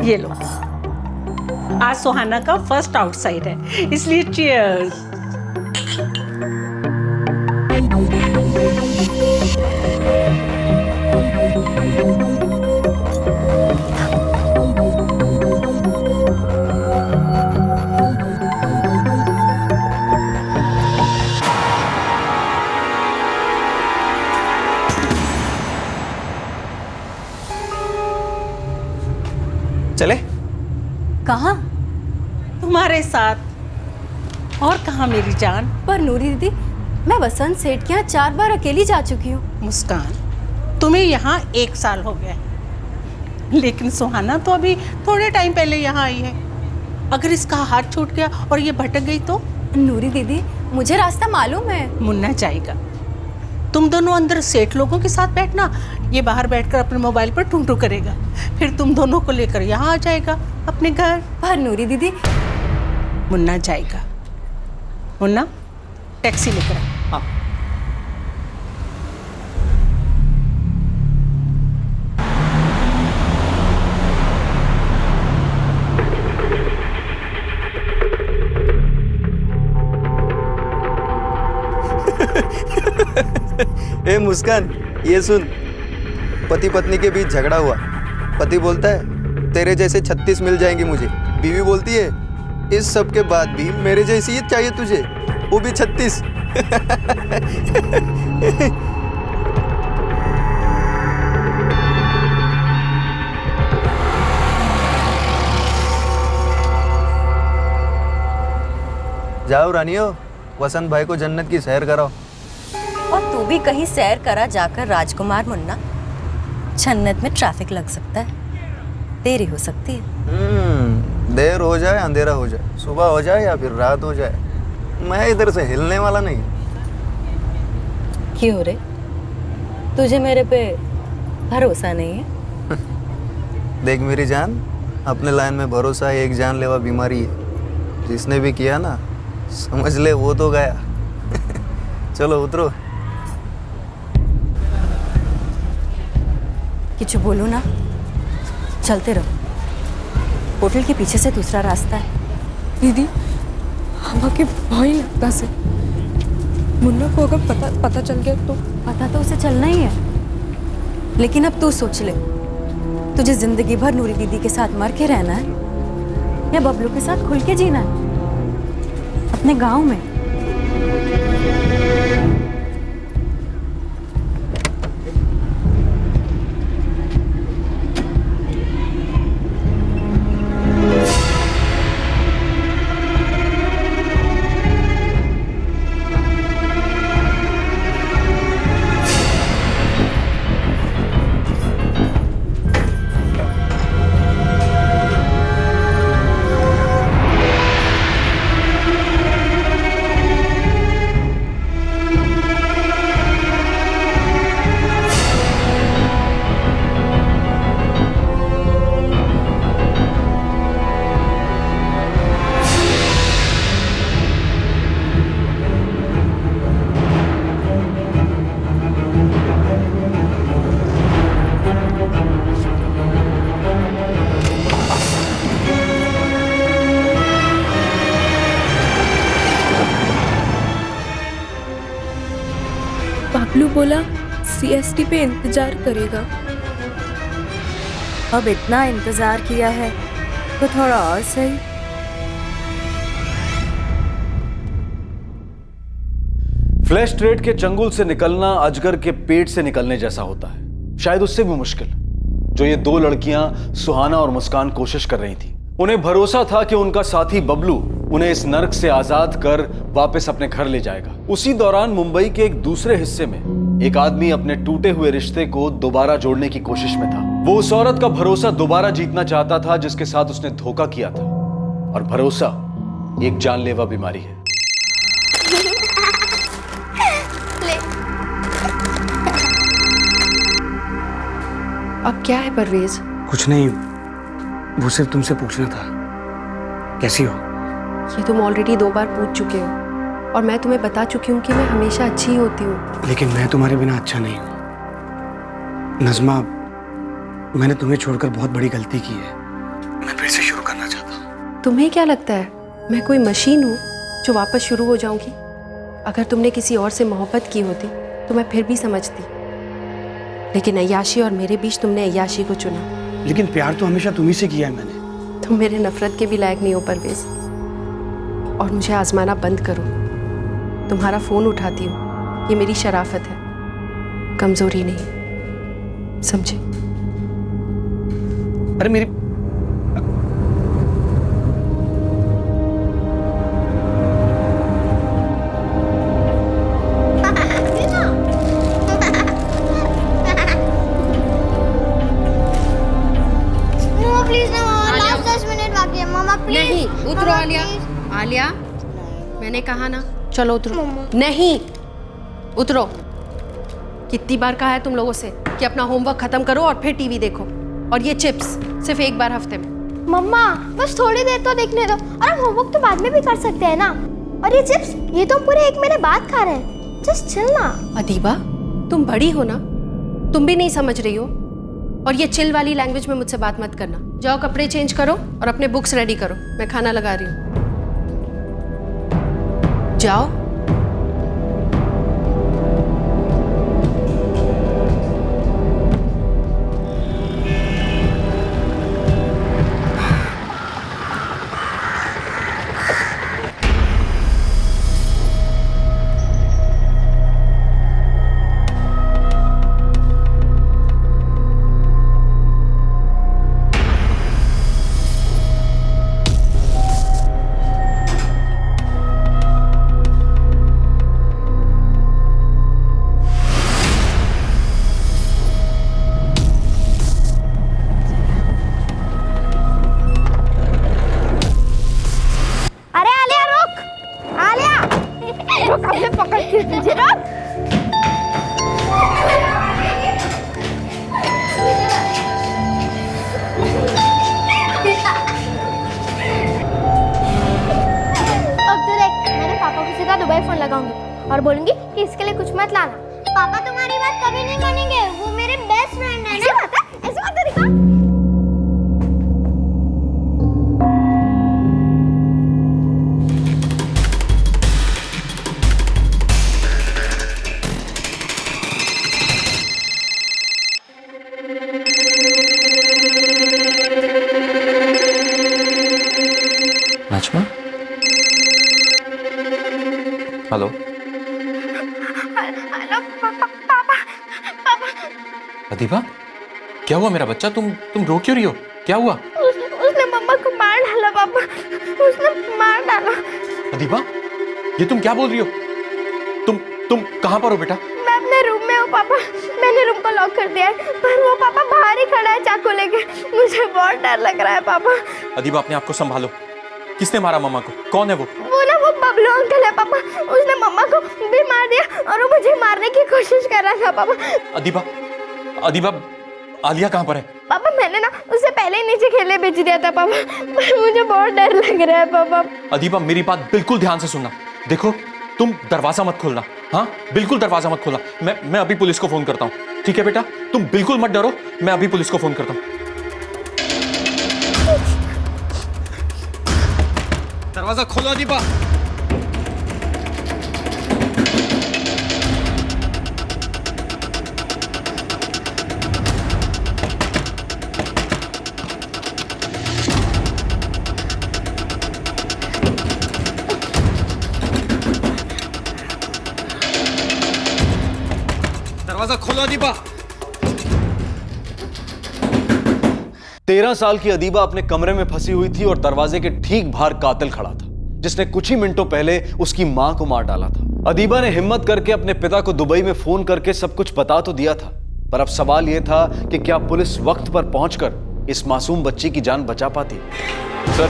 ये लो, आज सुहाना का फर्स्ट आउटसाइड है, इसलिए चीयर्स। चले? कहाँ? तुम्हारे साथ। और कहाँ मेरी जान? पर नूरी दीदी, मैं वसंत सेठ के यहाँ 4 बार अकेली जा चुकी हूँ। मुस्कान, तुम्हें यहाँ 1 साल हो गया, लेकिन सुहाना तो अभी थोड़े टाइम पहले यहाँ आई है। अगर इसका हाथ छूट गया और ये भटक गई तो? नूरी दीदी, मुझे रास्ता मालूम है। मुन्ना जाएगा, तुम दोनों अंदर सेठ लोगों के साथ बैठना, ये बाहर बैठकर अपने मोबाइल पर टूं टूं करेगा, फिर तुम दोनों को लेकर यहाँ आ जाएगा अपने घर। पर नूरी दीदी, मुन्ना जाएगा। मुन्ना, टैक्सी लेकर आ। हाँ। ए मुस्कान, ये सुन, पति पत्नी के बीच झगड़ा हुआ। पति बोलता है तेरे जैसे 36 मिल जाएंगे मुझे। बीवी बोलती है इस सब के बाद भी मेरे जैसी ही चाहिए तुझे, वो भी 36। जाओ रानियो, वसंत भाई को जन्नत की सैर कराओ। और तू भी कहीं सैर करा जाकर राजकुमार मुन्ना। जन्नत में ट्रैफिक लग सकता है, देरी हो सकती है। देर हो जाए, अंधेरा हो जाए, सुबह हो जाए या फिर रात हो जाए, मैं इधर से हिलने वाला नहीं। क्यों रे, तुझे मेरे पे भरोसा नहीं है? देख मेरी जान, अपने लाइन में भरोसा एक जानलेवा बीमारी है। जिसने भी किया ना, समझ ले वो तो गया। चलो उतरो। कुछ बोलो ना, चलते रहो। होटल के पीछे से दूसरा रास्ता है। दीदी, আমাকে ভয় লাগতাছে। मुन्ना को अगर पता चल गया तो? पता तो उसे चलना ही है, लेकिन अब तू सोच ले, तुझे जिंदगी भर नूरी दीदी के साथ मर के रहना है या बबलू के साथ खुल के जीना है अपने गांव में? बबलू बोला सीएसटी पे इंतजार करेगा। अब इतना इंतजार किया है तो थोड़ा और सही। फ्लैश ट्रेड के चंगुल से निकलना अजगर के पेट से निकलने जैसा होता है, शायद उससे भी मुश्किल। जो ये 2 लड़कियां सुहाना और मुस्कान कोशिश कर रही थी, उन्हें भरोसा था कि उनका साथी बबलू उन्हें इस नर्क से आजाद कर वापस अपने घर ले जाएगा। उसी दौरान मुंबई के एक दूसरे हिस्से में एक आदमी अपने टूटे हुए रिश्ते को दोबारा जोड़ने की कोशिश में था। वो उस औरत का भरोसा दोबारा जीतना चाहता था जिसके साथ उसने धोखा किया था, और भरोसा एक जानलेवा बीमारी है। अब क्या है परवेज? कुछ नहीं, वो सिर्फ तुमसे पूछना था कैसी हो। ये तुम ऑलरेडी 2 बार पूछ चुके हो, और मैं तुम्हें बता चुकी हूँ कि मैं हमेशा अच्छी ही होती हूँ। लेकिन मैं तुम्हारे बिना अच्छा नहीं हूँ नज़्मा। मैंने तुम्हें छोड़कर बहुत बड़ी गलती की है। मैं फिर से शुरू करना चाहता हूँ। तुम्हें क्या लगता है मैं कोई मशीन हूँ जो वापस शुरू हो जाऊंगी? अगर तुमने किसी और से मोहब्बत की होती तो मैं फिर भी समझती, लेकिन अय्याशी और मेरे बीच तुमने अय्याशी को चुना। लेकिन प्यार तो हमेशा तुम्ही से किया है मैंने। तुम मेरे नफरत के भी लायक नहीं हो परवेज, और मुझे आजमाना बंद करो। तुम्हारा फोन उठाती हूँ, ये मेरी शराफत है, कमजोरी नहीं, समझे? अरे मेरी प्लीज ना मामा, लास्ट 10 मिनट बाकी है मामा, प्लीज। नहीं, उतरो आलिया। आलिया, मैंने कहा ना, चलो उतरो। नहीं, उतरो। कितनी बार कहा है तुम लोगों से कि अपना होमवर्क खत्म करो और फिर टीवी देखो, और ये चिप्स सिर्फ एक बार हफ्ते में। मम्मा बस थोड़ी देर तो देखने दो, और हम होमवर्क तो बाद में भी कर सकते हैं ना। और ये चिप्स, ये तो हम पूरे 1 महीने बाद खा रहे हैं, जस्ट चिल ना। अदीबा, तुम बड़ी हो ना, तुम भी नहीं समझ रही हो, और ये चिल वाली लैंग्वेज में मुझसे बात मत करना। जाओ कपड़े चेंज करो और अपने बुक्स रेडी करो, मैं खाना लगा रही हूँ। जाओ। अरे आलिया रुक, आलिया रुक, अपने पकड़ के तुझे रुक। अब तो देख, मैंने पापा को सीधा दुबई फोन लगाऊंगी और बोलूंगी कि इसके लिए कुछ मत लाना। पापा तुम्हारी बात कभी नहीं मानेंगे, वो मेरे बेस्ट फ्रेंड है ना। ऐसी बात है, ऐसी बात है, दिखा। नजमा, हेलो। हेलो पापा। अदीबा, क्या हुआ मेरा बच्चा? तुम रो क्यों रही हो? क्या हुआ? उसने मम्मा को मार डाला पापा, उसने मार डाला। अदीबा, ये तुम क्या बोल रही हो? तुम कहाँ पर हो बेटा? मैं अपने रूम में हूँ पापा, मैंने रूम को लॉक कर दिया है, पर वो पापा बाहर ही खड़ा है चाकू लेके, मुझे बहुत डर लग रहा है पापा। अदीबा, अपने आप को संभालो। किसने मारा मम्मा को? कौन है वो? वो बबलू अंकल है पापा, उसने मम्मा को भी मार दिया और वो मुझे मारने की कोशिश कर रहा था पापा। अदीबा, आलिया कहाँ पर है? पापा मैंने ना उसे पहले ही नीचे खेलने भेज दिया था पापा, पर मुझे बहुत डर लग रहा है पापा। अदीबा, मेरी बात बिल्कुल ध्यान से सुनना। देखो, तुम दरवाजा मत खोलना। हाँ, बिल्कुल दरवाजा मत खोलना। मैं अभी पुलिस को फोन करता हूँ, ठीक है बेटा? तुम बिल्कुल मत डरो, मैं अभी पुलिस को फोन करता हूँ। दरवाजा खोलो अदीबा। दरवाजा खोलो अदीबा। 13 साल की अदीबा अपने कमरे में फंसी हुई थी और दरवाजे के ठीक बाहर कातिल खड़ा था, जिसने कुछ ही मिनटों पहले उसकी मां को मार डाला था। अदीबा ने हिम्मत करके अपने पिता को दुबई में फोन करके सब कुछ बता तो दिया था, पर अब सवाल यह था कि क्या पुलिस वक्त पर पहुंचकर इस मासूम बच्ची की जान बचा पाती। सर,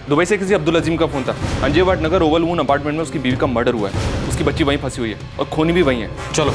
दुबई से किसी अब्दुल अजीम का फोन था। अंजेवाट नगर ओवल मून अपार्टमेंट में उसकी बीवी का मर्डर हुआ है। उसकी बच्ची वहीं फंसी हुई है और खूनी भी वहीं है। चलो।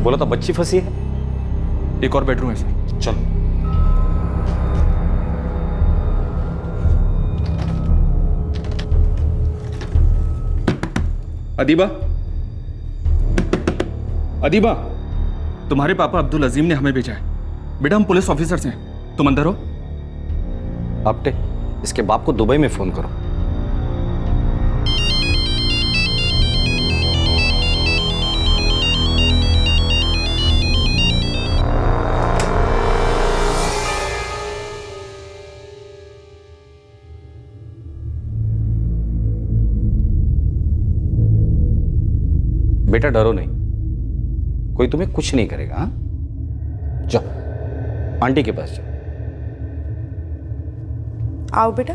बोला था बच्ची फंसी है। एक और बेडरूम है सर। चलो। अदीबा, अदीबा, तुम्हारे पापा अब्दुल अजीम ने हमें भेजा है। बेटा हम पुलिस ऑफिसर्स हैं, तुम अंदर हो। आपटे, इसके बाप को दुबई में फोन करो। बेटा डरो नहीं, कोई तुम्हें कुछ नहीं करेगा। हाँ, जाओ आंटी के पास जाओ। आओ बेटा।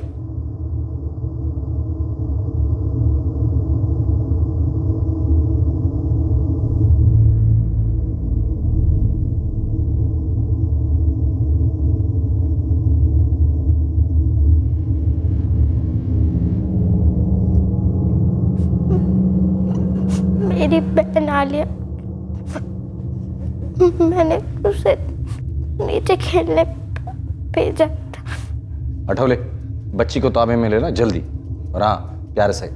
मेरी बहन आलिया, मैंने उसे नीचे खेलने भेजा था। अठौले, बच्ची को ताबे में लेना जल्दी, और हाँ प्यार से।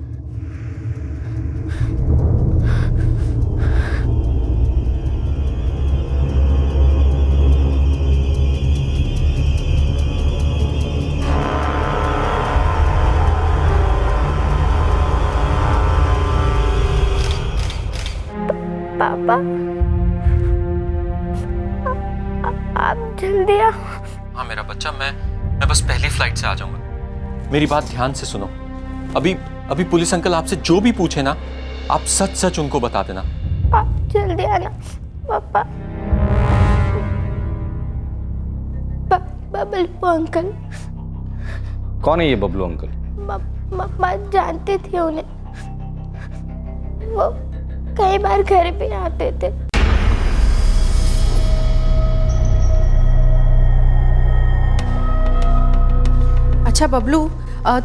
पापा, आप जल्दी आओ। हाँ मेरा बच्चा, मैं बस पहली फ्लाइट से आ जाऊंगा। मेरी बात ध्यान से सुनो। अभी पुलिस अंकल आपसे जो भी पूछे ना, आप सच सच उनको बता देना। आप जल्दी आना पापा। बबलू अंकल। कौन है ये बबलू अंकल? मम्मा जानती थी उन्हें, वो कई बार घर पे आते थे। अच्छा बबलू,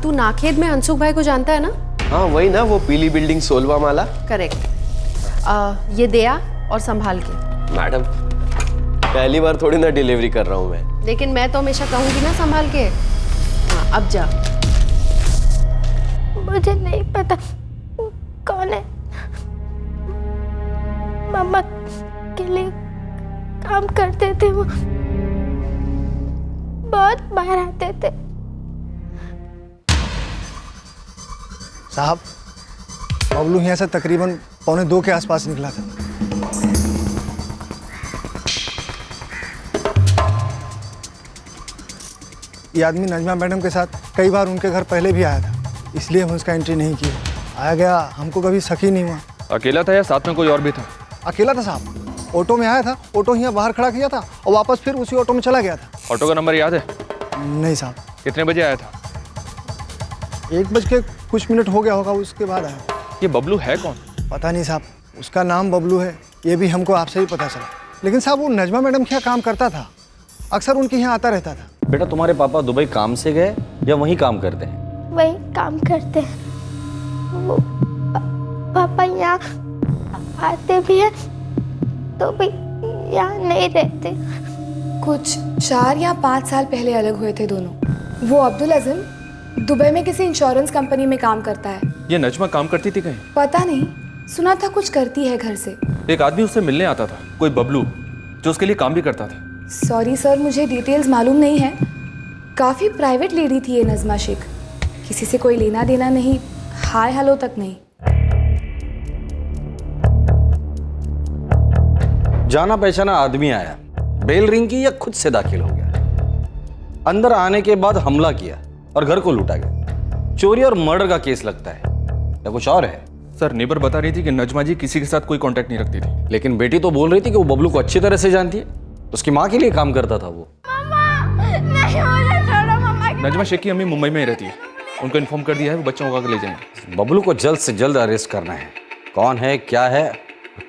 तू नाखेद में हंसुख भाई को जानता है ना? हाँ वही ना, वो पीली बिल्डिंग 16वां माला। करेक्ट। ये दया और संभाल के। मैडम पहली बार थोड़ी ना डिलीवरी कर रहा हूँ मैं। लेकिन मैं तो हमेशा कहूंगी ना संभाल के। हाँ अब जा। मुझे नहीं पता कौन है। मम्मा के लिए काम करते थे वो, बहुत बाहर आते थे। साहब, बबलू यहाँ से तकरीबन 1:45 के आसपास निकला था। ये आदमी नजमा मैडम के साथ कई बार उनके घर पहले भी आया था, इसलिए हम उसका एंट्री नहीं किया। आया गया हमको कभी शक ही नहीं हुआ। अकेला था या साथ में कोई और भी था? अकेला था साहब, ऑटो में आया था, ऑटो यहाँ बाहर खड़ा किया था और वापस फिर उसी ऑटो में चला गया था। ऑटो का नंबर याद है? नहीं साहब। कितने बजे आया था? 1 कुछ मिनट हो गया होगा, उसके बाद आया। ये बबलू है कौन? पता नहीं साहब, उसका नाम बबलू है, ये भी हमको आपसे ही पता चला। लेकिन साहब वो नजमा मैडम के यहाँ काम करता था, अक्सर उनके यहाँ आता रहता था। बेटा तुम्हारे पापा दुबई काम से गए या वहीं काम करते हैं? वही काम करते हैं वो। पापा यहाँ आते भी हैं तो भी यहाँ नहीं रहते। कुछ 4 या 5 साल पहले अलग हुए थे दोनों। वो अब्दुल अज़ीम दुबई में किसी इंश्योरेंस कंपनी में काम करता है। ये नजमा काम करती थी कहीं? पता नहीं, सुना था कुछ करती है घर से। एक आदमी उससे मिलने आता था, कोई बबलू, जो उसके लिए काम भी करता था। सॉरी सर, मुझे डिटेल्स मालूम नहीं है। काफ़ी प्राइवेट लेडी थी ये नजमा शेख, किसी से कोई लेना देना नहीं, हाय हेलो तक नहीं। जाना पहचाना आदमी आया, बेल रिंग की या खुद से दाखिल हो गया? अंदर आने के बाद हमला किया और घर को लूटा गया। चोरी और मर्डर का केस लगता है या कुछ और है? सर नेबर बता रही थी कि नजमा जी किसी के साथ कोई कांटेक्ट नहीं रखती थी। लेकिन बेटी तो बोल रही थी कि वो बबलू को अच्छी तरह से जानती है, उसकी माँ के लिए काम करता था वो। नहीं, मुझे छोड़ो मम्मा। नजमा शेख की अम्मी मुंबई में ही रहती है, उनको इन्फॉर्म कर दिया है, वो बच्चों को ले जाएंगे। बबलू को जल्द से जल्द अरेस्ट करना है। कौन है, क्या है,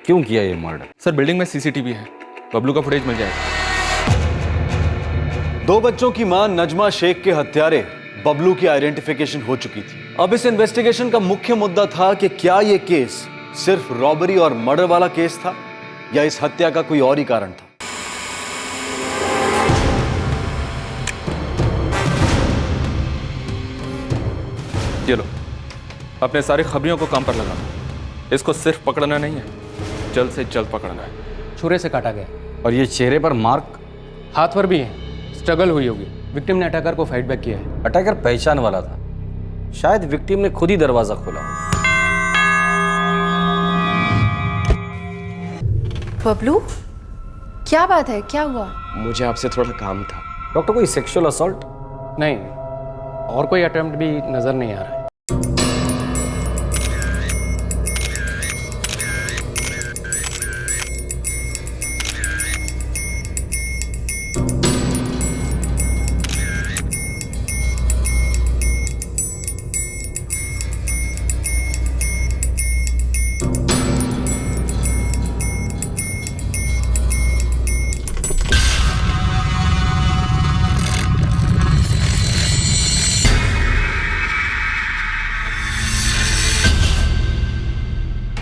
क्यों किया ये मर्डर? सर बिल्डिंग में सीसीटीवी है, बबलू का फुटेज मिल जाएगा। 2 बच्चों की मां नजमा शेख के हत्यारे बबलू की आइडेंटिफिकेशन हो चुकी थी। अब इस इन्वेस्टिगेशन का मुख्य मुद्दा था कि क्या यह केस सिर्फ रॉबरी और मर्डर वाला केस था या इस हत्या का कोई और ही कारण था? ये लो, अपने सारे खबरियों को काम पर लगा। इसको सिर्फ पकड़ना नहीं है, जल्द से जल्द पकड़ना है। छुरे से काटा गया और ये चेहरे पर मार्क? हाथ पर भी है, स्ट्रगल हुई होगी। विक्टिम ने अटैकर को फाइट बैक किया है। अटैकर पहचान वाला था, शायद विक्टिम ने खुद ही दरवाजा खोला। बबलू, क्या बात है, क्या हुआ? मुझे आपसे थोड़ा काम था। डॉक्टर, कोई सेक्सुअल असॉल्ट? नहीं, और कोई अटेम्प्ट भी नजर नहीं आ रहा है।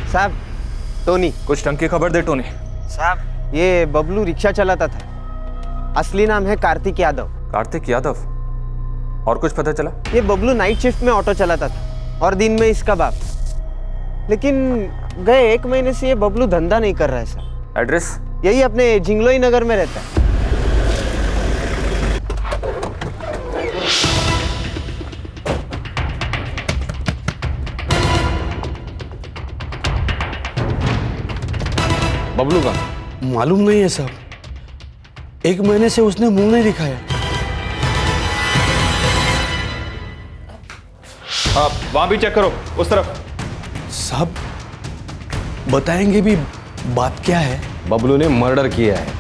साहब, टोनी। कुछ ढंग की खबर दे टोनी। साहब, ये बबलू रिक्शा चलाता था। असली नाम है कार्तिक यादव। कार्तिक यादव? और कुछ पता चला? ये बबलू नाइट शिफ्ट में ऑटो चलाता था और दिन में इसका बाप। लेकिन गए 1 महीने से ये बबलू धंधा नहीं कर रहा है सर। एड्रेस? यही अपने जिंगलोई नगर में रहता है। बबलू का मालूम नहीं है साहब, 1 महीने से उसने मुंह नहीं दिखाया। आप वहां भी चेक करो, उस तरफ। साहब, बताएंगे भी बात क्या है? बबलू ने मर्डर किया है।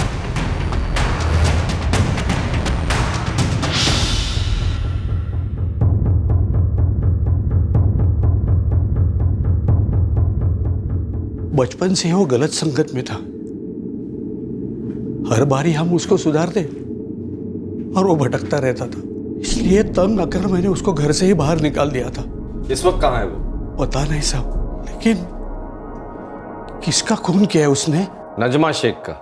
बचपन से वो गलत संगत में था। हर बारी हम उसको सुधारते और वो भटकता रहता था। इसलिए तंग आकर मैंने उसको घर से ही बाहर निकाल दिया था। इस वक्त कहाँ है वो? पता नहीं साहब, लेकिन किसका खून किया है उसने? नजमा शेख का।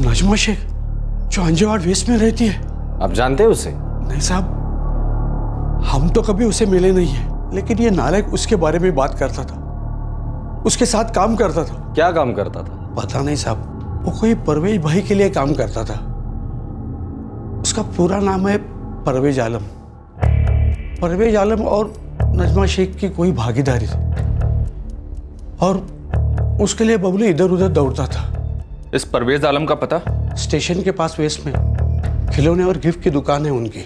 नजमा शेख, जो अंजेवाड़ वेस्ट में रहती है। आप जानते हैं उसे? नहीं साहब, हम तो कभी उसे मिले नहीं है, लेकिन ये नालायक उसके बारे में बात करता था, उसके साथ काम करता था। क्या काम करता था? पता नहीं साहब, वो कोई परवेज भाई के लिए काम करता था। उसका पूरा नाम है परवेज आलम। परवेज आलम और नजमा शेख की कोई भागीदारी थी और उसके लिए बबलू इधर उधर दौड़ता था। इस परवेज आलम का पता? स्टेशन के पास वेस्ट में खिलौने और गिफ्ट की दुकान है उनकी।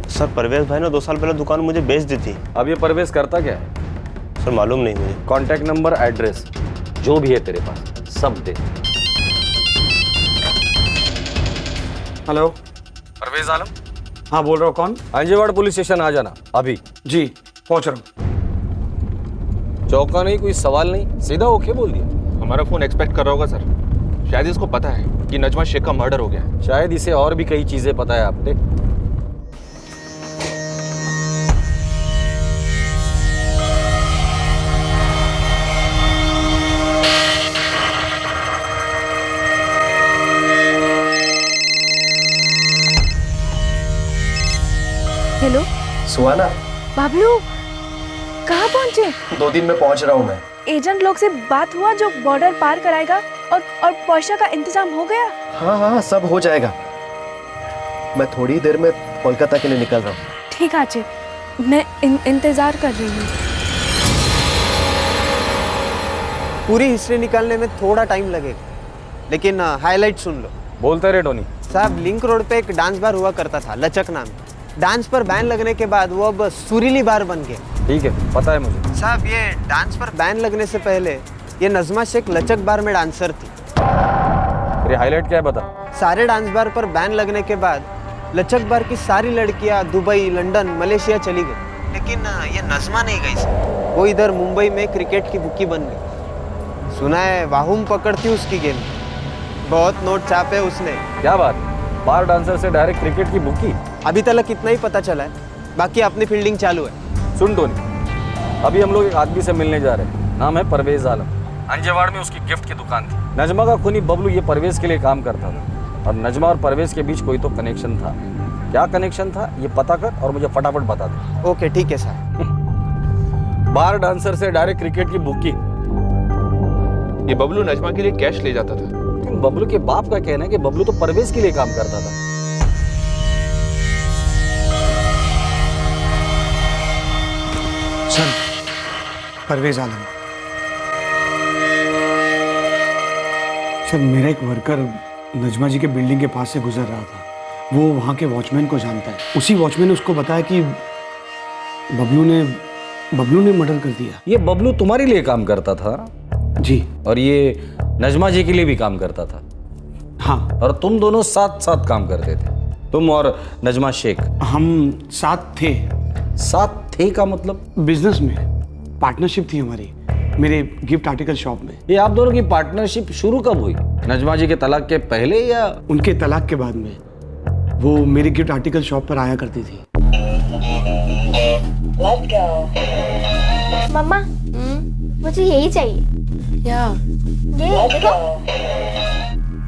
सर, परवेज भाई ने 2 साल पहले दुकान मुझे बेच दी थी। अब ये परवेज करता क्या है? सर, मालूम नहीं मुझे। कॉन्टैक्ट नंबर, एड्रेस, जो भी है तेरे पास, सब दे। हेलो, परवेज आलम? हाँ बोल रहा हूँ। कौन? अंजेवाड़ पुलिस स्टेशन आ जाना अभी। जी पहुंच रहा हूँ। चौका नहीं, कोई सवाल नहीं, सीधा ओके बोल दिया। हमारा फोन एक्सपेक्ट कर रहा होगा सर। शायद इसको पता है कि नजमा शेख का मर्डर हो गया है। शायद इसे और भी कई चीजें पता है आपने। हेलो सुहाना, बाबलू, कहाँ पहुँचे? 2 दिन में पहुंच रहा हूँ मैं। एजेंट लोग से बात हुआ जो बॉर्डर पार कराएगा और पैसा का इंतजाम हो गया? हाँ, सब हो जाएगा। मैं थोड़ी देर में कोलकाता के लिए निकल रहा हूँ। ठीक आचे, मैं इंतजार कर रही हूँ। पूरी हिस्ट्री निकालने में थोड़ा टाइम लगेगा, लेकिन हाईलाइट सुन लो। बोलते रहे टोनी। साहब, लिंक रोड पे एक डांस बार हुआ करता था, लचक नाम। डांस पर बैन लगने के बाद वो अब सुरीली बार बन गया। ठीक है, पता है मुझे। साहब, ये डांस पर बैन लगने से पहले ये नजमा शेख लचक बार में डांसर थी। तेरी हाईलाइट क्या है बता। सारे डांस बार पर बैन लगने के बाद लचक बार की सारी लड़कियां दुबई, लंदन, मलेशिया चली गई, लेकिन ये नजमा नहीं गई सर। वो इधर मुंबई में क्रिकेट की बुकी बन गई। सुना है वाहुम पकड़ती उसकी गेंद, बहुत नोट छापे उसने। क्या बात, बार डांसर से डायरेक्ट क्रिकेट की बुकी? अभी तक इतना ही पता चला है, बाकी अपनी फील्डिंग चालू है। सुन टोनी, अभी हम लोग एक आदमी से मिलने जा रहे हैं, नाम है परवेज आलम। अंजेवाड़ में उसकी गिफ्ट की दुकान थी। नजमा का खूनी बबलू ये परवेज के लिए काम करता था, और नजमा और परवेज के बीच कोई तो कनेक्शन था। क्या कनेक्शन था ये पता कर और मुझे फटाफट बता दे। ओके ठीक है सर। बार डांसर से डायरेक्ट क्रिकेट की बुकी। ये बबलू नजमा के लिए कैश ले जाता था। लेकिन बबलू के बाप का कहना है कि बबलू तो परवेज के लिए काम करता था। सर, परवेज आलम। सर, मेरा एक वर्कर नजमा जी के बिल्डिंग के पास से गुजर रहा था। वो वहाँ के वॉचमैन को जानता है। उसी वॉचमैन ने उसको बताया कि बबलू ने मर्डर कर दिया। ये बबलू तुम्हारे लिए काम करता था? जी। और ये नजमा जी के लिए भी काम करता था? हाँ। और तुम दोनों साथ साथ काम करते थे, तुम और नजमा शेख? हम साथ थे। साथ थे का मतलब? बिजनेस में पार्टनरशिप थी हमारी, मेरे गिफ्ट आर्टिकल शॉप में। ये आप दोनों की पार्टनरशिप शुरू कब हुई? नजमा जी के तलाक के पहले या? उनके तलाक के बाद में। वो मेरी गिफ्ट आर्टिकल शॉप पर आया करती थी। मम्मा, मुझे यही चाहिए। क्या? ये देखो।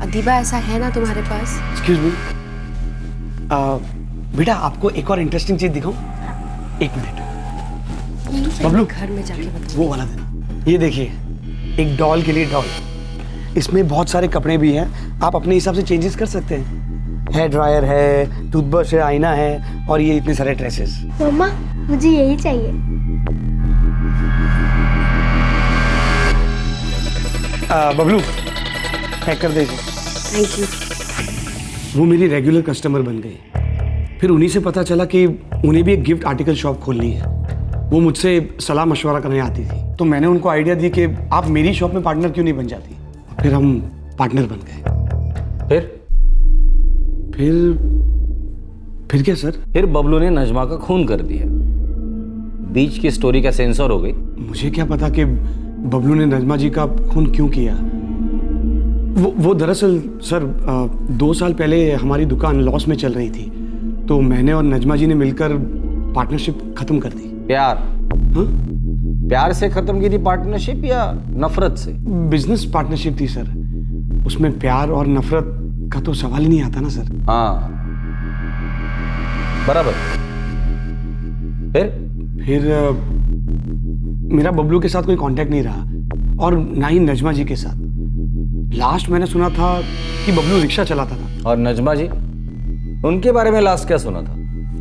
अदीबा, ऐसा है ना तुम्हारे पास? एक्सक्यूज मी, बेटा आपको एक और इंटरेस्टिंग चीज दिखाऊं? एक मिनट। बबलू, घर में जाके बता। वो वाला देना। ये देखिए, एक डॉल के लिए डॉल। इसमें बहुत सारे कपड़े भी हैं, आप अपने हिसाब से चेंजेस कर सकते हैं। हेयर ड्रायर है, टूथब्रश है, आईना है, और ये इतने सारे ड्रेसेस। मम्मा, मुझे यही चाहिए। बबलू, पैक कर दे इसे। Thank you. वो मेरी रेगुलर कस्टमर बन गई। फिर उन्हीं से पता चला कि उन्हें भी एक गिफ्ट आर्टिकल शॉप खोलनी है। वो मुझसे सलाह मशवरा करने आती थी, तो मैंने उनको आइडिया दी कि आप मेरी शॉप में पार्टनर क्यों नहीं बन जाती। फिर हम पार्टनर बन गए। फिर क्या सर? फिर बबलू ने नजमा का खून कर दिया। बीच की स्टोरी का सेंसर हो गई। मुझे क्या पता कि बबलू ने नजमा जी का खून क्यों किया। वो दरअसल सर 2 साल पहले हमारी दुकान लॉस में चल रही थी, तो मैंने और नजमा जी ने मिलकर पार्टनरशिप खत्म कर दी। प्यार? हाँ? प्यार से खत्म की थी पार्टनरशिप या नफरत से? बिजनेस पार्टनरशिप थी सर, उसमें प्यार और नफरत का तो सवाल ही नहीं आता ना सर। हाँ, बराबर। फिर मेरा बबलू के साथ कोई कांटेक्ट नहीं रहा, और ना ही नजमा जी के साथ। लास्ट मैंने सुना था कि बबलू रिक्शा चलाता था। और नजमा जी, उनके बारे में लास्ट क्या सुना था?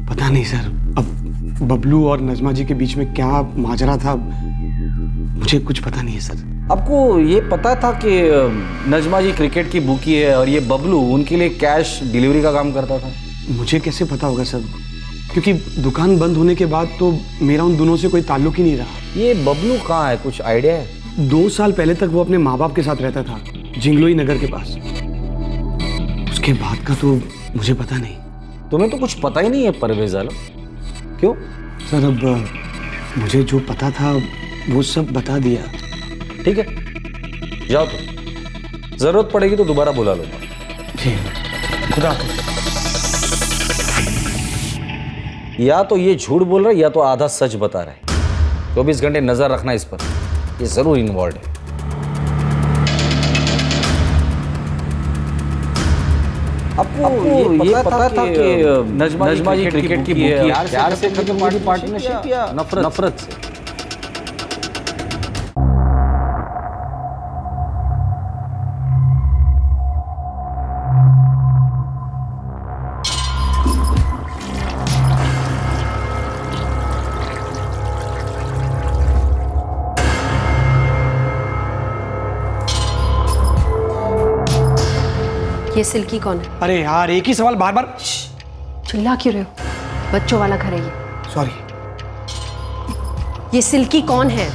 पता नहीं सर, अब बबलू और नजमा जी के बीच में क्या माजरा था, मुझे कुछ पता नहीं है सर। आपको ये पता था कि नजमा जी क्रिकेट की बुकी है और ये बबलू उनके लिए कैश डिलीवरी का काम करता था? मुझे कैसे पता होगा सर, क्योंकि दुकान बंद होने के बाद तो मेरा उन दोनों से कोई ताल्लुक ही नहीं रहा। ये बबलू कहाँ है, कुछ आइडिया है? 2 साल पहले तक वो अपने माँ बाप के साथ रहता था, जिंगलोई नगर के पास। उसके बाद का तो मुझे पता नहीं। तुम्हें तो कुछ पता ही नहीं है परवेज आलम, क्यों? सर, अब मुझे जो पता था वो सब बता दिया। ठीक है, जाओ तो जरूरत पड़ेगी तो दोबारा बुला लो। ठीक है, खुदा हाफिज। या तो ये झूठ बोल रहा है या तो आधा सच बता रहा है। 24 घंटे नजर रखना इस पर, ये जरूर इन्वॉल्व है। आपको ये पता था कि नजमा जी क्रिकेट की बुकी है, प्यार से खत्म हुई पार्टनरशिप या नफरत से? ये सिल्की कौन है? अरे यार, एक ही सवाल बार बार। चिल्ला क्यों रहे हो? बच्चों वाला घर है ये। सॉरी। ये सिल्की कौन है?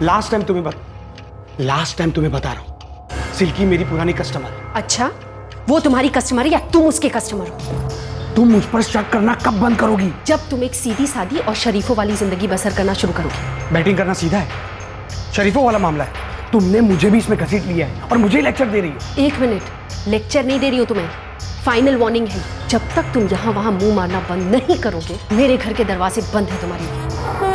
लास्ट टाइम तुम्हें बता रहा हूँ, सिल्की मेरी पुरानी कस्टमर है। अच्छा, वो तुम्हारी कस्टमर है या तुम उसके कस्टमर हो? तुम मुझ पर शक करना कब बंद करोगी? जब तुम एक सीधी सादी और शरीफों वाली जिंदगी बसर करना शुरू करोगे। बैटिंग करना सीधा है, शरीफों वाला मामला है। तुमने मुझे भी इसमें घसीट लिया है और मुझे ही लेक्चर दे रही हो। एक मिनट, लेक्चर नहीं दे रही हूँ तुम्हें, फाइनल वार्निंग है। जब तक तुम यहाँ वहाँ मुंह मारना बंद नहीं करोगे, मेरे घर के दरवाजे बंद है तुम्हारे लिए।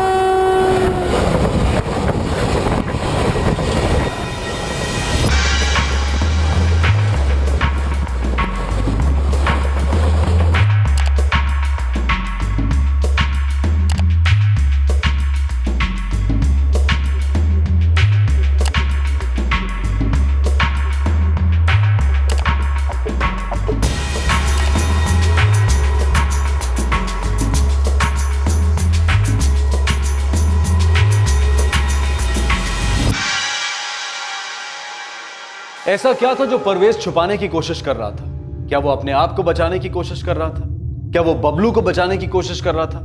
ऐसा क्या था जो परवेज छुपाने की कोशिश कर रहा था? क्या वो अपने आप को बचाने की कोशिश कर रहा था? क्या वो बबलू को बचाने की कोशिश कर रहा था?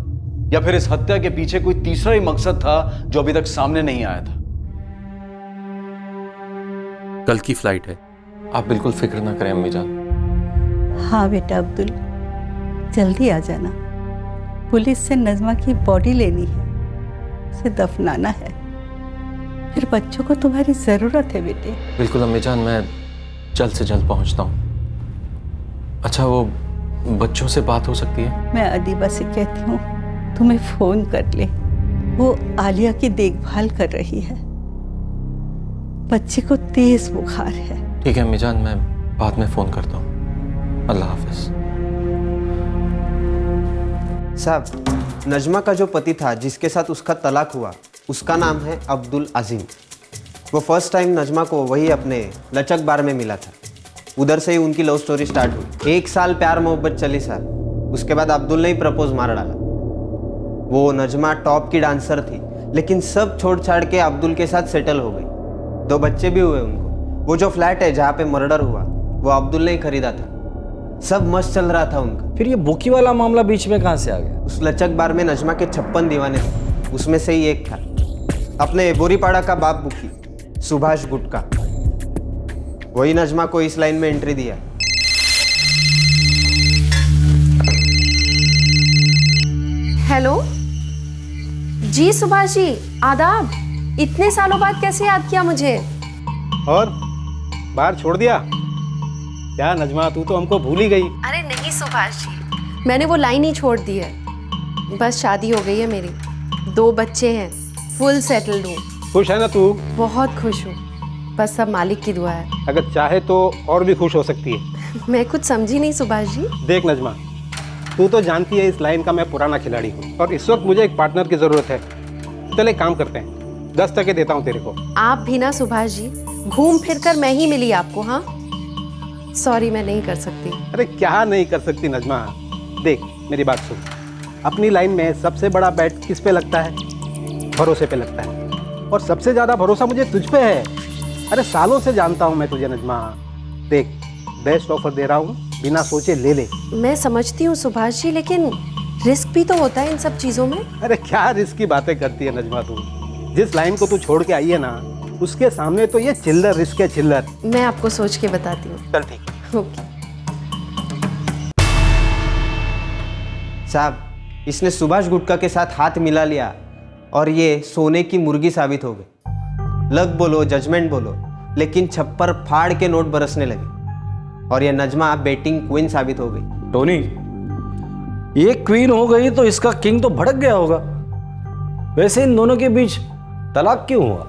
या फिर इस हत्या के पीछे कोई तीसरा ही मकसद था जो अभी तक सामने नहीं आया था? कल की फ्लाइट है, आप बिल्कुल फिक्र ना करें अम्मी जान। हाँ बेटा अब्दुल, जल्दी आ जाना। पुलिस से नज़मा की बॉडी लेनी है, उसे दफनाना है। फिर बच्चों को तुम्हारी ज़रूरत है बेटे। बिल्कुल अम्मी जान, मैं जल्द से जल्द पहुंचता हूँ। अच्छा, वो बच्चों से बात हो सकती है? मैं अदीबा से कहती हूँ तुम्हें फ़ोन कर ले, वो आलिया की देखभाल कर रही है। बच्चे को तेज बुखार है। ठीक है अम्मी जान, मैं बाद में फ़ोन करता हूँ। अल्लाह हाफिज। साहब, नजमा का जो पति था जिसके साथ उसका तलाक हुआ, उसका नाम है अब्दुल अजीम। वो फर्स्ट टाइम नजमा को वही अपने लचक बार में मिला था। उधर से ही उनकी लव स्टोरी स्टार्ट हुई। 1 साल प्यार मोहब्बत चली साहब। उसके बाद अब्दुल ने ही प्रपोज मार डाला। वो नजमा टॉप की डांसर थी, लेकिन सब छोड़ छाड़ के अब्दुल के साथ सेटल हो गई। 2 बच्चे भी हुए उनको। वो जो फ्लैट है जहाँ पे मर्डर हुआ, वो अब्दुल ने ही खरीदा था। सब मस्त चल रहा था उनका। फिर ये बुकी वाला मामला बीच में कहाँ से आ गया? उस लचक बार में नजमा के 56 दीवाने थे, उसमें से ही एक था अपने बोरीपाड़ा का बाप बुकी, सुभाष गुटका। वही नजमा को इस लाइन में एंट्री दिया। हेलो जी सुभाष जी, आदाब। इतने सालों बाद कैसे याद किया मुझे? और बाहर छोड़ दिया क्या नजमा? तू तो हमको भूल ही गई। अरे नहीं सुभाष जी, मैंने वो लाइन ही छोड़ दी है। बस शादी हो गई है मेरी, 2 बच्चे हैं, फुल सेटल्ड हूँ। खुश है ना तू? बहुत खुश हूँ, बस सब मालिक की दुआ है। अगर चाहे तो और भी खुश हो सकती है। मैं कुछ समझी नहीं सुभाष जी। देख नजमा, तू तो जानती है इस लाइन का मैं पुराना खिलाड़ी हूँ और इस वक्त मुझे एक पार्टनर की जरूरत है। चल एक काम करते हैं, 10 टके देता हूँ तेरे को। आप भी ना सुभाष जी, घूम फिर कर मैं ही मिली आपको। हाँ सॉरी, मैं नहीं कर सकती। अरे क्या नहीं कर सकती नजमा? देख मेरी बात सुन, अपनी लाइन में सबसे बड़ा बैट किस पे लगता है? भरोसे पे लगता है, और सबसे ज्यादा भरोसा मुझे तुझ पे है। अरे सालों से जानता हूँ मैं तुझे नजमा। देख, बेस्ट ऑफर दे रहा हूँ, बिना सोचे ले ले। मैं समझती हूँ सुभाष जी, लेकिन रिस्क भी तो होता है इन सब चीजों में। अरे क्या रिस्क की बातें करती है नजमा तू? जिस लाइन को तू छोड़ के आई है ना, उसके सामने तो ये चिल्लर रिस्क है, चिल्लर। मैं आपको सोच के बताती हूँ। चल ठीक। ओके साहब, इसने सुभाष गुटका के साथ हाथ मिला लिया और ये सोने की मुर्गी साबित हो गई। लक बोलो, जजमेंट बोलो, लेकिन छप्पर फाड़ के नोट बरसने लगे और ये नजमा बेटिंग क्वीन साबित हो गई। टोनी, ये क्वीन हो गई तो इसका किंग तो भड़क गया होगा। वैसे इन दोनों के बीच तलाक क्यों हुआ?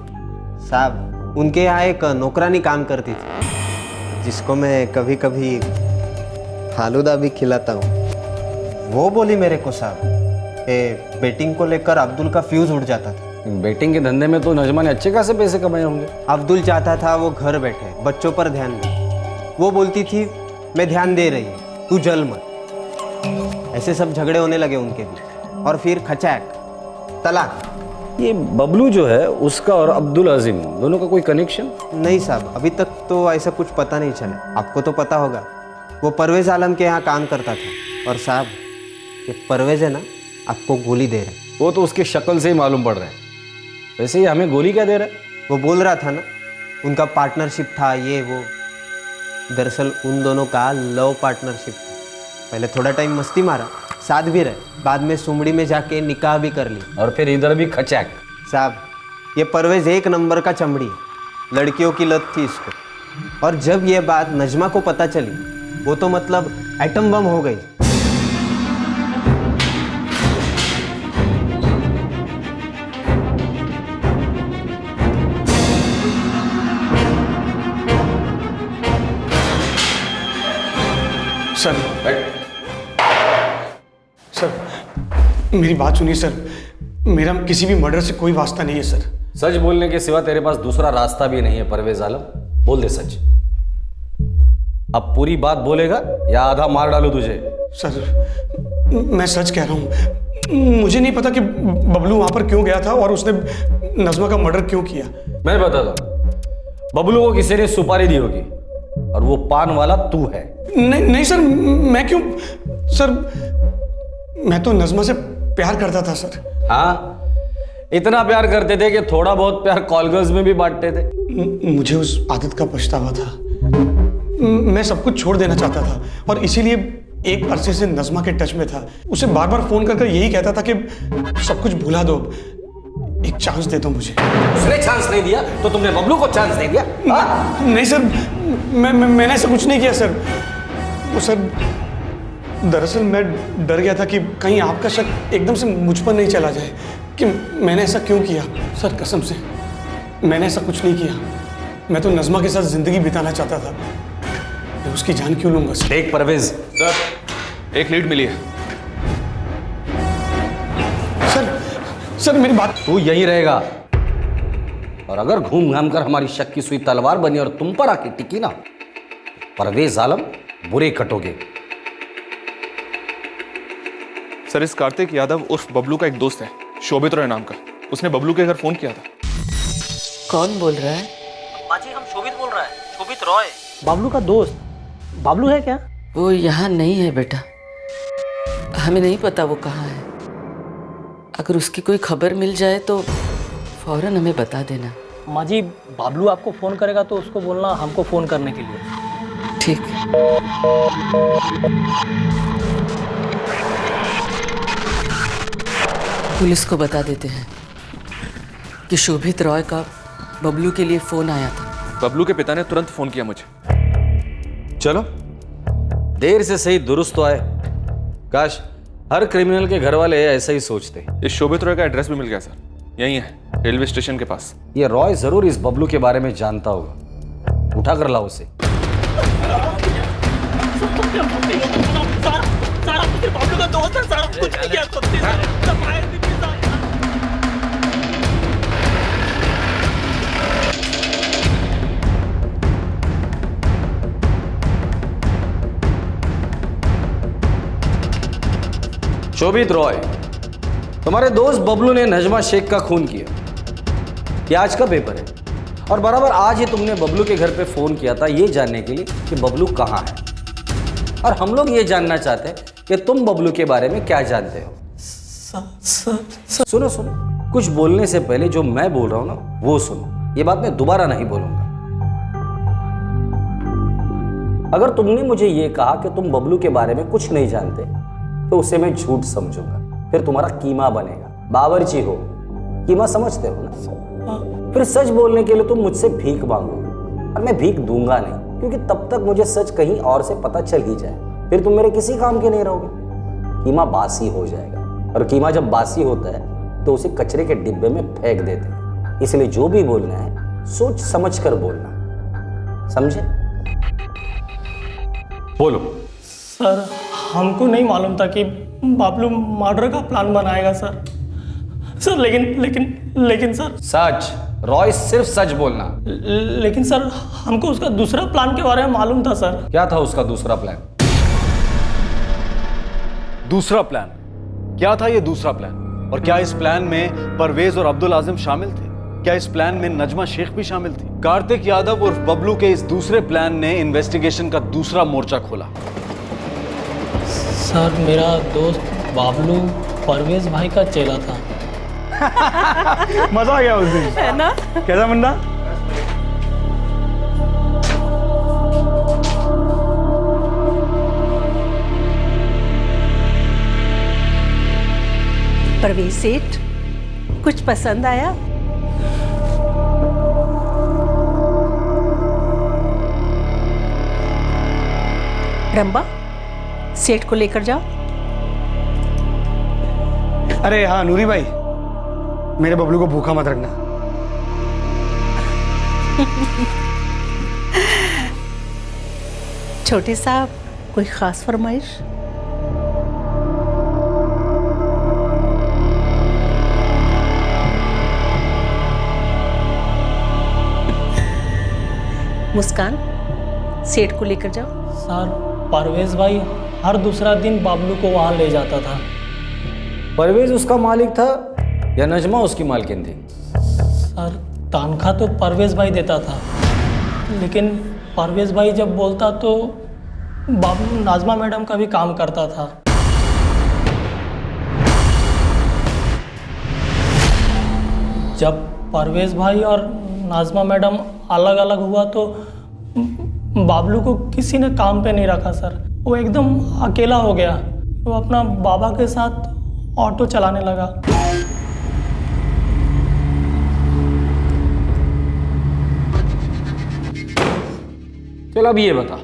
साहब, उनके यहाँ एक नौकरानी काम करती थी, जिसको मैं कभी कभी फालूदा भी खिलाता हूँ। वो बोली मेरे को साहब, बेटिंग को लेकर अब्दुल का फ्यूज उड़ जाता था। बेटिंग के धंधे में तो नजमा ने अच्छे खासे पैसे कमाए होंगे। अब्दुल चाहता था वो घर बैठे, बच्चों पर ध्यान दे। वो बोलती थी मैं ध्यान दे रही हूँ, तू जल मत। ऐसे सब झगड़े होने लगे उनके बीच, और फिर खचाक तलाक। ये बबलू जो है, उसका और अब्दुल अजीम दोनों का कोई कनेक्शन? नहीं साहब, अभी तक तो ऐसा कुछ पता नहीं चला। आपको तो पता होगा, वो परवेज आलम के यहाँ काम करता था। और साहब, ये परवेज है ना, आपको गोली दे रहा है। वो तो उसकी शक्ल से ही मालूम पड़ रहा है। वैसे ही हमें गोली क्या दे रहा है? वो बोल रहा था ना, उनका पार्टनरशिप था ये वो। दरअसल उन दोनों का लव पार्टनरशिप था। पहले थोड़ा टाइम मस्ती मारा, साथ भी रहे, बाद में सुमड़ी में जाके निकाह भी कर ली। और फिर इधर भी खचाक। साहब, ये परवेज 1 नंबर का चमड़ी है। लड़कियों की लत थी इसको, और जब ये बात नजमा को पता चली वो तो मतलब एटम बम हो गई। सर मेरी बात सुनिए सर, मेरा किसी भी मर्डर से कोई वास्ता नहीं है सर। सच बोलने के सिवा तेरे पास दूसरा रास्ता भी नहीं है परवेज आलम, बोल दे सच। अब पूरी बात बोलेगा या आधा मार डालू तुझे? सर मैं सच कह रहा हूँ, मुझे नहीं पता कि बबलू वहां पर क्यों गया था और उसने नज़मा का मर्डर क्यों किया। मैं बताता हूँ, बबलू को किसी ने सुपारी दी होगी और वो पान वाला तू है। नहीं नहीं सर, मैं क्यों? सर मैं तो नज़मा से प्यार करता था सर। हाँ, इतना प्यार करते थे कि थोड़ा बहुत प्यार कॉल गर्ल्स में भी बांटते थे। मुझे उस आदत का पछतावा था, मैं सब कुछ छोड़ देना चाहता था और इसीलिए एक अरसे से नज़मा के टच में था। उसे बार बार फोन कर यही कहता था कि सब कुछ भुला दो, एक चांस दे दो मुझे। उसने चांस नहीं दिया तो तुमने बबलू को चांस दे दिया? नहीं सर, मैंने ऐसा कुछ नहीं किया सर। वो सर दरअसल मैं डर गया था कि कहीं आपका शक एकदम से मुझ पर नहीं चला जाए कि मैंने ऐसा क्यों किया। सर कसम से मैंने ऐसा कुछ नहीं किया, मैं तो नज़मा के साथ जिंदगी बिताना चाहता था। मैं उसकी जान क्यों लूंगा सर? देख परवेज, सर एक लीड मिली है। सर मेरी बात। तू यहीं रहेगा और अगर घूम घाम कर हमारी शक की सुई तलवार बनी और तुम पर आके टिकी ना, परवेज आलम बुरे कटोगे। सर इस कार्तिक यादव उर्फ बबलू का एक दोस्त है, शोभित रॉय नाम का। उसने बबलू के घर फोन किया था। कौन बोल रहा है? बाजी हम शोभित बोल रहा है, शोभित रॉय। बाबलू का दोस्त बाबलू है क्या? वो यहाँ नहीं है बेटा, हमें नहीं पता वो कहाँ है। अगर उसकी कोई खबर मिल जाए तो फौरन हमें बता देना। माँ जी बाबलू आपको फोन करेगा तो उसको बोलना हमको फोन करने के लिए। ठीक। पुलिस को बता देते हैं कि शोभित रॉय का बबलू के लिए फोन आया था। बबलू के पिता ने तुरंत फोन किया मुझे। चलो देर से सही दुरुस्त तो आए। काश हर क्रिमिनल के घर वाले ऐसा ही सोचते। इस शोभित रॉय का एड्रेस भी मिल गया सर, यही है रेलवे स्टेशन के पास। ये रॉय जरूर इस बबलू के बारे में जानता होगा, उठा कर लाओ उसे। बबलू का दोस्त है सर, कुछ नहीं किया शोभित रॉय, तुम्हारे दोस्त बबलू ने नजमा शेख का खून किया। ये आज का पेपर है और बराबर आज ही तुमने बबलू के घर पे फोन किया था ये जानने के लिए कि बबलू कहाँ है। और हम लोग ये जानना चाहते हैं कि तुम बबलू के बारे में क्या जानते हो। सुनो सुनो, कुछ बोलने से पहले जो मैं बोल रहा हूं ना वो सुनो। ये बात मैं दोबारा नहीं बोलूंगा। अगर तुमने मुझे ये कहा कि तुम बबलू के बारे में कुछ नहीं जानते तो उसे मैं झूठ समझूंगा, फिर तुम्हारा कीमा बनेगा। बावर्ची हो, कीमा समझते हो ना? फिर सच बोलने के लिए तुम मुझसे भीख मांगोगे और मैं भीख दूंगा नहीं, क्योंकि तब तक मुझे सच कहीं और से पता चल ही जाए, फिर तुम मेरे किसी काम के नहीं रहोगे। कीमा बासी हो जाएगा और कीमा जब बासी होता है तो उसे कचरे के डिब्बे में फेंक देते हैं। इसलिए जो भी बोलना है सोच समझ कर बोलना, समझे? बोलो। सर हमको नहीं मालूम था कि बाबलू मर्डर का प्लान बनाएगा सर। लेकिन सर सच, रॉय सिर्फ सच बोलना। लेकिन सर हमको उसका दूसरा प्लान के बारे में मालूम था सर। क्या था उसका दूसरा प्लान? दूसरा प्लान क्या था? ये दूसरा प्लान, और क्या इस प्लान में परवेज और अब्दुल आजिम शामिल थे? क्या इस प्लान में नजमा शेख भी शामिल थी? कार्तिक यादव उर्फ बबलू के इस दूसरे प्लान ने इन्वेस्टिगेशन का दूसरा मोर्चा खोला। सर मेरा दोस्त बाबलू परवेज भाई का चेला था। मजा आ गया उस दिन, है ना? कैसा मुन्ना? परवेज सेठ, कुछ पसंद आया? रंबा, सेठ को लेकर जाओ। अरे हाँ नूरी भाई, मेरे बबलू को भूखा मत रखना। छोटे साहब, कोई खास फरमाइश? मुस्कान, सेठ को लेकर जाओ। सर परवेज भाई हर दूसरा दिन बाबलू को वहाँ ले जाता था। परवेज उसका मालिक था या नजमा उसकी मालकिन थी? सर तनख्वाह तो परवेज भाई देता था, लेकिन परवेज भाई जब बोलता तो बाबलू नाजमा मैडम का भी काम करता था। जब परवेज भाई और नाजमा मैडम अलग अलग हुआ तो बाबलू को किसी ने काम पे नहीं रखा सर। वो एकदम अकेला हो गया। वो अपना बाबा के साथ ऑटो चलाने लगा। चल अब ये बता,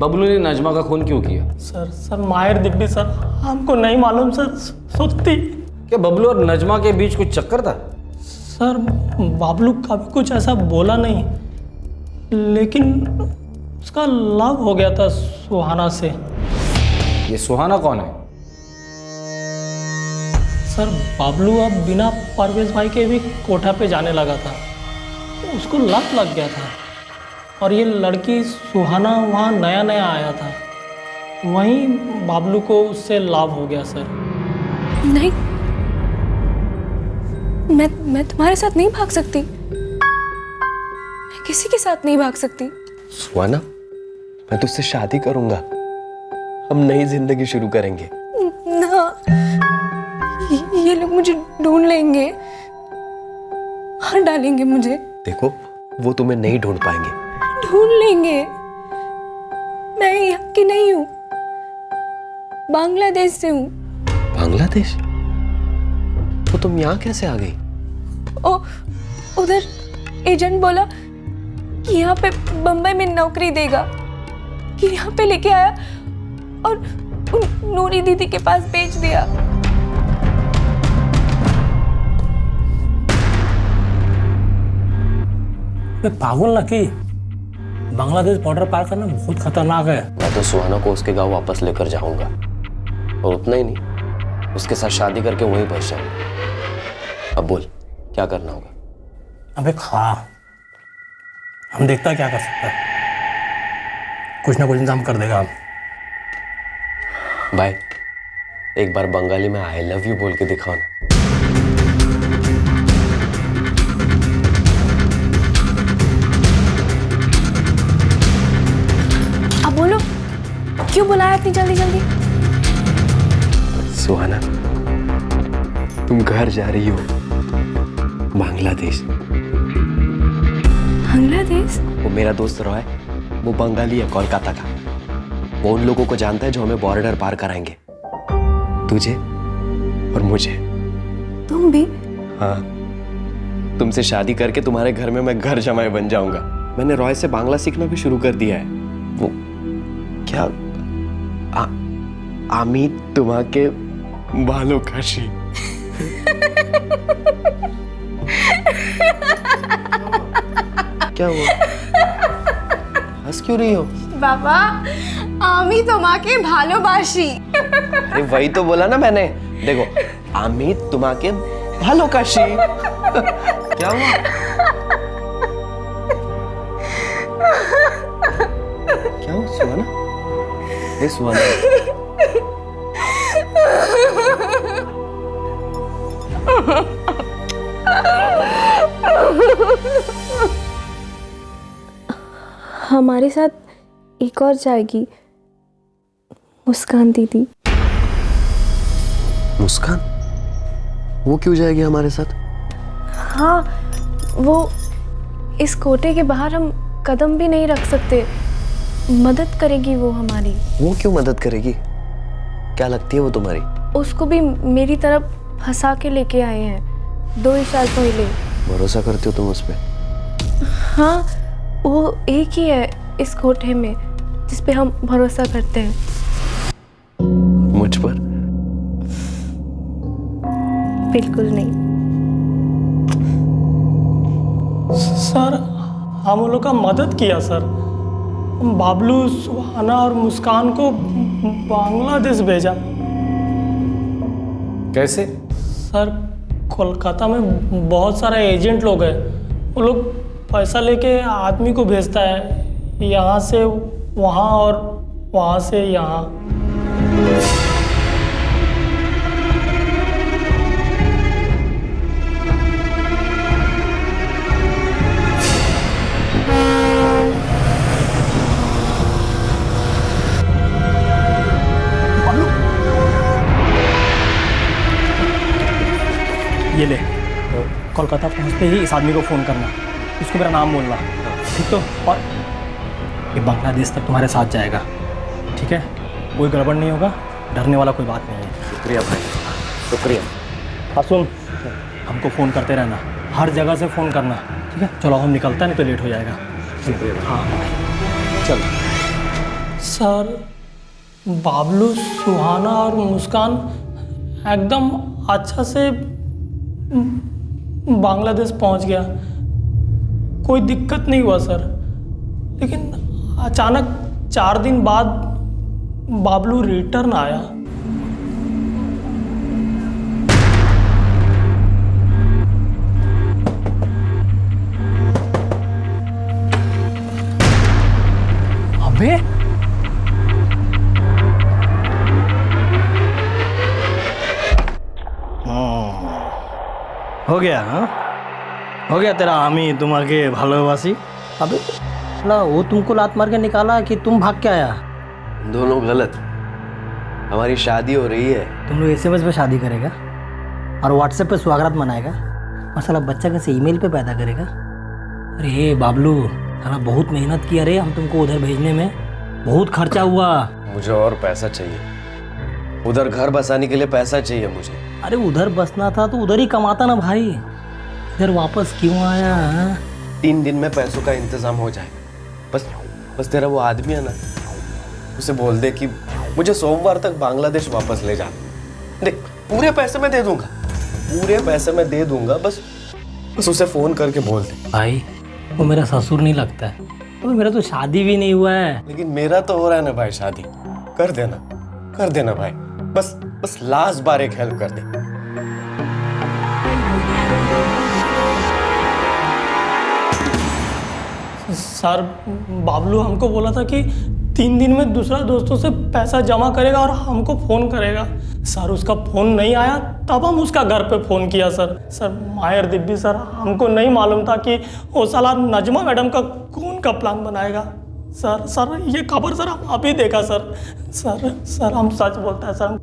बबलू ने नजमा का खून क्यों किया? सर माहिर दिब्बी सर, हमको नहीं मालूम सर। सोचती क्या बबलू और नजमा के बीच कुछ चक्कर था? सर बाबलू कभी कुछ ऐसा बोला नहीं, लेकिन उसका लव हो गया था सुहाना से। ये सुहाना कौन है? सर बाबलू अब बिना परवेज भाई के भी कोठा पे जाने लगा था। उसको लत लग गया था, और ये लड़की सुहाना वहाँ नया नया आया था। वहीं बाबलू को उससे लाभ हो गया सर। नहीं, मैं तुम्हारे साथ नहीं भाग सकती। मैं किसी के साथ नहीं भाग सकती। सुहाना, मैं तुझसे शादी करूंगा। हम नई जिंदगी शुरू करेंगे। ना, ये लोग मुझे ढूंढ लेंगे, मार डालेंगे मुझे। देखो, वो तुम्हें नहीं ढूंढ पाएंगे। ढूंढ लेंगे। मैं यहाँ की नहीं हूँ, बांग्लादेश से हूँ। बांग्लादेश? तो तुम यहाँ कैसे आ गई? उधर एजेंट बोला कि यहाँ पे बम्बई में नौकरी देगा, कि यहाँ पे लेके आया और उन नूरी दीदी के पास बेच दिया। पागल लकी, बांग्लादेश बॉर्डर पार करना बहुत खतरनाक है। मैं तो सुहाना को उसके गांव वापस लेकर जाऊंगा, और उतना ही नहीं, उसके साथ शादी करके वहीं बस जाऊंगा। अब बोल, क्या करना होगा? अबे खा, हम देखता क्या कर सकता है। कुछ ना कुछ इंतजाम कर देगा हम। भाई, एक बार बंगाली में आई लव यू बोल के दिखाओ ना। अब बोलो, क्यों बुलाया इतनी जल्दी जल्दी? सुहाना, तुम घर जा रही हो, बांग्लादेश। बांग्लादेश? वो मेरा दोस्त रॉय, वो बंगाली है, कोलकाता का। वो उन लोगों को जानता है जो हमें बॉर्डर पार कराएंगे, तुझे और मुझे। तुम भी? हाँ, तुमसे शादी करके तुम्हारे घर में मैं घर जमाई बन जाऊंगा। मैंने रॉय से बांग्ला सीखना भी शुरू कर दिया है। वो क्या आमी तुम्हारे बालों काशी। क्या हुआ? हंस क्यों रही हो? बाबा, आमी तुम्हाके भालोबाशी। अरे वही तो बोला ना मैंने। देखो, आमी तुम्हाके भालो काशी। क्या हुआ? क्या हुआ सुहाना? ए सुहाना, हमारे साथ एक और जाएगी, मुस्कान दीदी। मुस्कान? वो क्यों जाएगी हमारे साथ? हाँ, वो इस कोटे के बाहर हम कदम भी नहीं रख सकते। मदद करेगी वो हमारी। वो क्यों मदद करेगी? क्या लगती है वो तुम्हारी? उसको भी मेरी तरफ फंसा के लेके आए हैं 2 साल पहले। भरोसा करती हो तुम उस पे? हाँ, वो एक ही है इस कोठे में। जिस पे हम भरोसा करते हैं। मुझ पर? बिल्कुल नहीं सर, हम उन लोग का मदद किया सर। बाबलू, सुहाना और मुस्कान को बांग्लादेश भेजा। कैसे? सर, कोलकाता में बहुत सारे एजेंट लोग हैं। वो लोग पैसा लेके आदमी को भेजता है, यहाँ से वहाँ और वहाँ से यहाँ। ये ले, कोलकाता पहुंचते ही इस आदमी को फ़ोन करना, उसको मेरा नाम बोलना, ठीक तो? और ये बांग्लादेश तक तुम्हारे साथ जाएगा, ठीक है? कोई गड़बड़ नहीं होगा, डरने वाला कोई बात नहीं है। शुक्रिया भाई, शुक्रिया। हाँ सुन, हमको फ़ोन करते रहना, हर जगह से फ़ोन करना, ठीक है? चलो हम निकलता नहीं तो लेट हो जाएगा। शुक्रिया। हाँ चल। सर, बाबलू, सुहाना और मुस्कान एकदम अच्छा से बांग्लादेश पहुंच गया, कोई दिक्कत नहीं हुआ सर। लेकिन अचानक 4 दिन बाद बाबलू रिटर्न आया। अबे हो गया? हाँ, हो गया तेरा हामी तुम्हारे भालोबासी। अबे ना, वो तुमको लात मार के निकाला कि तुम भाग के आया? दोनों गलत। हमारी शादी हो रही है। तुम लोग SMS पे शादी करेगा और WhatsApp पे स्वागत मनाएगा, और साला बच्चा कैसे ईमेल पे पैदा करेगा? अरे बाबलू, साला बहुत मेहनत किया रे हम तुमको उधर भेजने में, बहुत खर्चा हुआ। मुझे और पैसा चाहिए, उधर घर बसाने के लिए पैसा चाहिए मुझे। अरे उधर बसना था तो उधर ही कमाता ना भाई, इधर वापस क्यों आया? 3 दिन में पैसों का इंतजाम हो जाए। बस तेरा वो आदमी है ना, उसे बोल दे कि मुझे सोमवार तक बांग्लादेश वापस ले जा। देख, पूरे पैसे मैं दे दूंगा, पूरे पैसे मैं दे दूंगा, बस उसे फोन करके बोल दे। भाई वो मेरा ससुर नहीं लगता है, तो मेरा तो शादी भी नहीं हुआ है। लेकिन मेरा तो हो रहा है ना भाई, शादी कर देना भाई, बस लास्ट बार एक हेल्प कर दे। सर, बाबलू हमको बोला था कि 3 दिन में दूसरा दोस्तों से पैसा जमा करेगा और हमको फ़ोन करेगा। सर, उसका फ़ोन नहीं आया, तब हम उसका घर पे फ़ोन किया सर। मायर दिब्बी सर, हमको नहीं मालूम था कि वो साला नजमा मैडम का खून का प्लान बनाएगा। सर ये खबर सर हम अभी देखा सर, हम सच बोलता है सर।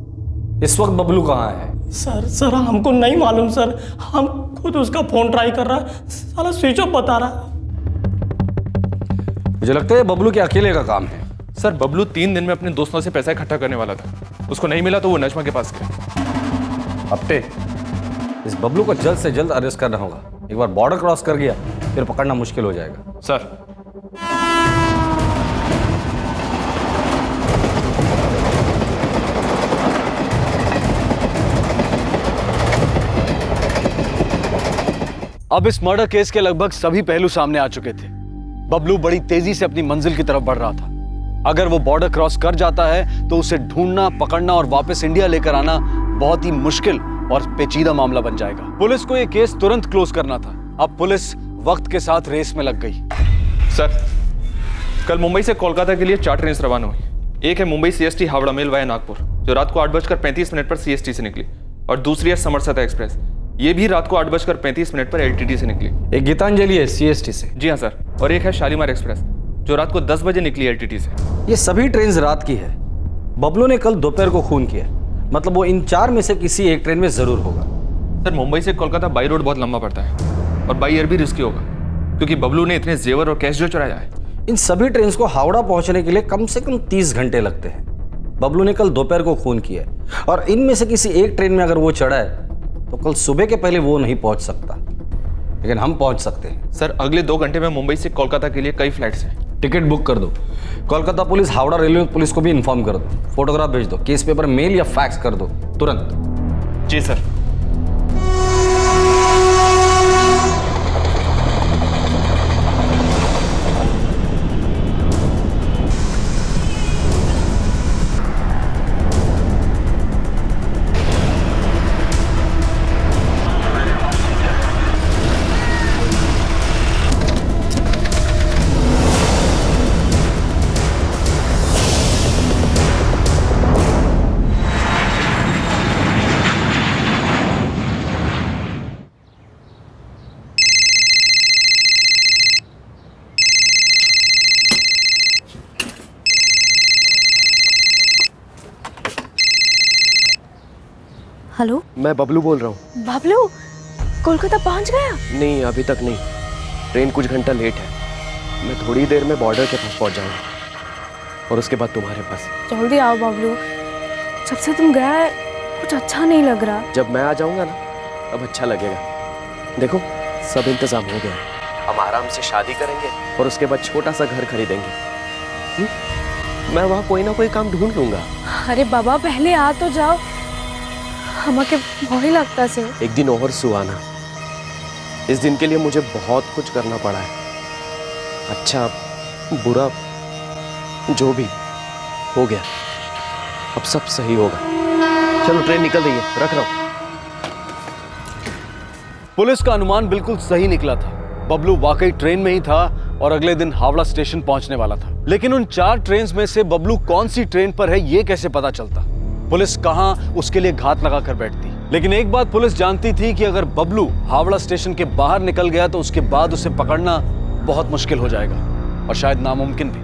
इस वक्त बबलू कहाँ है? सर हमको नहीं मालूम सर, हम खुद उसका फ़ोन ट्राई कर रहा है, साला स्विच ऑफ बता रहा। मुझे लगता है बबलू के अकेले का काम है। सर, बबलू 3 दिन में अपने दोस्तों से पैसा इकट्ठा करने वाला था, उसको नहीं मिला तो वो नजमा के पास गया। अपटे, इस बबलू को जल्द से जल्द अरेस्ट करना होगा। एक बार बॉर्डर क्रॉस कर गया फिर पकड़ना मुश्किल हो जाएगा। सर, अब इस मर्डर केस के लगभग सभी पहलू सामने आ चुके थे। बबलू बड़ी तेजी से अपनी मंजिल की तरफ बढ़ रहा था। अगर वो बॉर्डर क्रॉस कर जाता है तो उसे ढूंढना, पकड़ना और वापस इंडिया लेकर आना बहुत ही मुश्किल और पेचीदा मामला बन जाएगा। पुलिस को यह केस तुरंत क्लोज करना था। अब पुलिस वक्त के साथ रेस में लग गई। सर, कल मुंबई से कोलकाता के लिए 4 ट्रेन रवाना हुई। एक है Mumbai CST Howrah mail via Nagpur, जो रात को 8:35 पर CST से निकली, और दूसरी है समरसता एक्सप्रेस, ये भी रात को 8:35 पर LTT से निकली। एक गीतांजलि है CST से। जी हाँ सर, और एक है शालीमार एक्सप्रेस, जो रात को 10 बजे निकली LTT से। ये सभी ट्रेन रात की है। बबलू ने कल दोपहर को खून किया, मतलब वो इन 4 में से किसी एक ट्रेन में जरूर होगा। सर, मुंबई से कोलकाता बाई रोड बहुत लंबा पड़ता है, और बाई एयर भी रिस्की होगा, क्योंकि बबलू ने इतने जेवर और कैश जो चुराया है। इन सभी ट्रेन को हावड़ा पहुंचने के लिए कम से कम 30 घंटे लगते हैं। बबलू ने कल दोपहर को खून किया है, और इनमें से किसी एक ट्रेन में अगर वो चढ़ा है तो कल सुबह के पहले वो नहीं पहुंच सकता, लेकिन हम पहुंच सकते हैं। सर, अगले 2 घंटे में मुंबई से कोलकाता के लिए कई फ्लाइट्स हैं। टिकट बुक कर दो। Kolkata police Howrah railway police को भी इन्फॉर्म कर दो, फोटोग्राफ भेज दो, केस पेपर मेल या फैक्स कर दो तुरंत। जी सर। हेलो, मैं बबलू बोल रहा हूँ। बाबलू कोलकाता पहुंच गया? नहीं, अभी तक नहीं। ट्रेन कुछ घंटा लेट है। मैं थोड़ी देर में बॉर्डर के पास पहुंच जाऊंगा और उसके बाद तुम्हारे पास। जल्दी आओ बाबलू, जब से तुम गया है कुछ अच्छा नहीं लग रहा। जब मैं आ जाऊंगा ना तब अच्छा लगेगा। देखो, सब इंतजाम हो गया है। हम आराम से शादी करेंगे और उसके बाद छोटा सा घर खरीदेंगे। मैं वहाँ कोई ना कोई काम ढूंढ लूंगा। अरे बाबा पहले आ तो जाओ, हमारे बहुत ही लगता से। एक दिन और सुहाना, इस दिन के लिए मुझे बहुत कुछ करना पड़ा है। अच्छा बुरा जो भी हो गया, अब सब सही होगा। चलो ट्रेन निकल रही है, रख रहा हूं। पुलिस का अनुमान बिल्कुल सही निकला था। बबलू वाकई ट्रेन में ही था और अगले दिन हावड़ा स्टेशन पहुंचने वाला था। लेकिन उन 4 ट्रेन में से बबलू कौन सी ट्रेन पर है ये कैसे पता चलता? पुलिस कहां उसके लिए घात लगा कर बैठती। लेकिन एक बात पुलिस जानती थी कि अगर बबलू हावड़ा स्टेशन के बाहर निकल गया तो उसके बाद उसे पकड़ना बहुत मुश्किल हो जाएगा और शायद नामुमकिन भी।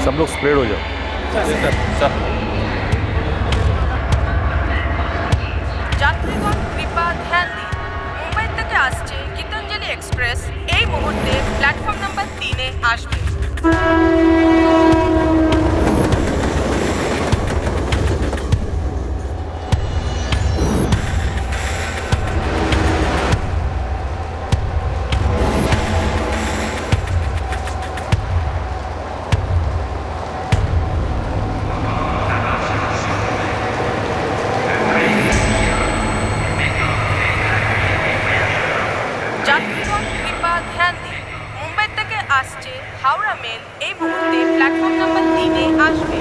सब लोग स्प्रेड हो जाओ। যাত্রীগণ কৃপা ধ্যান দিন, মুম্বাই থেকে আসছে গীতাঞ্জলি এক্সপ্রেস এই মুহূর্তে প্ল্যাটফর্ম নাম্বার 3-এ আসবে। যাত্রীগণ কৃপা ধ্যান দিন, মুম্বাই থেকে আসছে হাওড়া মেল এই মুহূর্তে প্ল্যাটফর্ম নাম্বার 3-এ আসবে।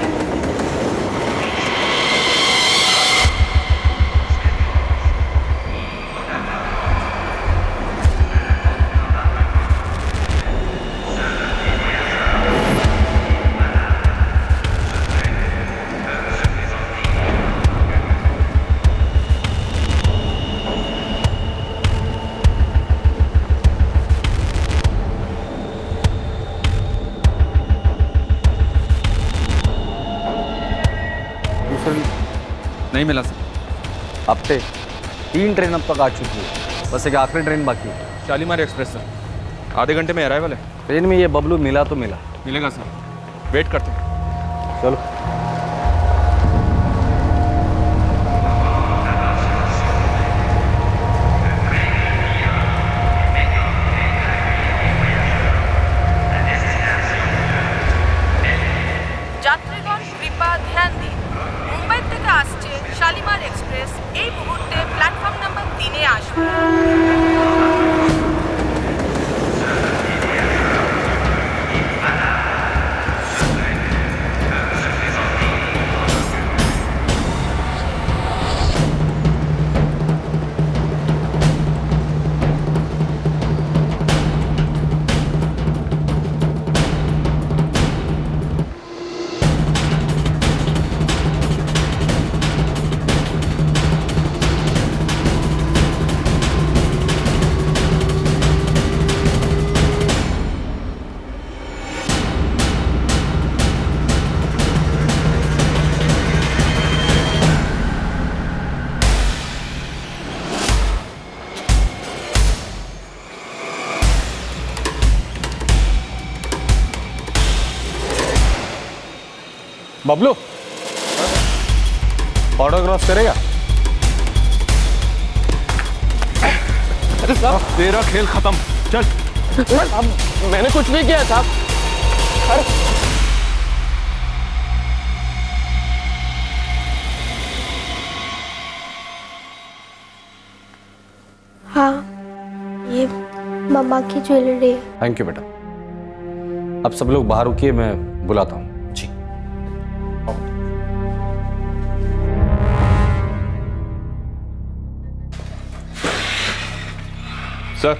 नहीं मिला सर। हफ्ते 3 ट्रेन अब तक आ चुकी है, बस एक आखिरी ट्रेन बाकी है। शालीमार एक्सप्रेस सर, आधे घंटे में अराइवल है। ट्रेन में ये बबलू मिला तो मिला। मिलेगा सर, वेट करते हैं। चलो। যাত্রীগণ কৃপা ধ্যান দিন, মুম্বাই থেকে আসছে শালিমার এক্সপ্রেস এই মুহূর্তে প্ল্যাটফর্ম নাম্বার 3-এ আসবে। बबलू बॉर्डर क्रॉस करेगा? अरे साहब तेरा खेल खत्म, चल। साहब मैंने कुछ नहीं किया साहब। अरे हाँ, ये मम्मा की ज्वेलरी है। थैंक यू बेटा। अब सब लोग बाहर रुकिए, मैं बुलाता हूँ। जी। सर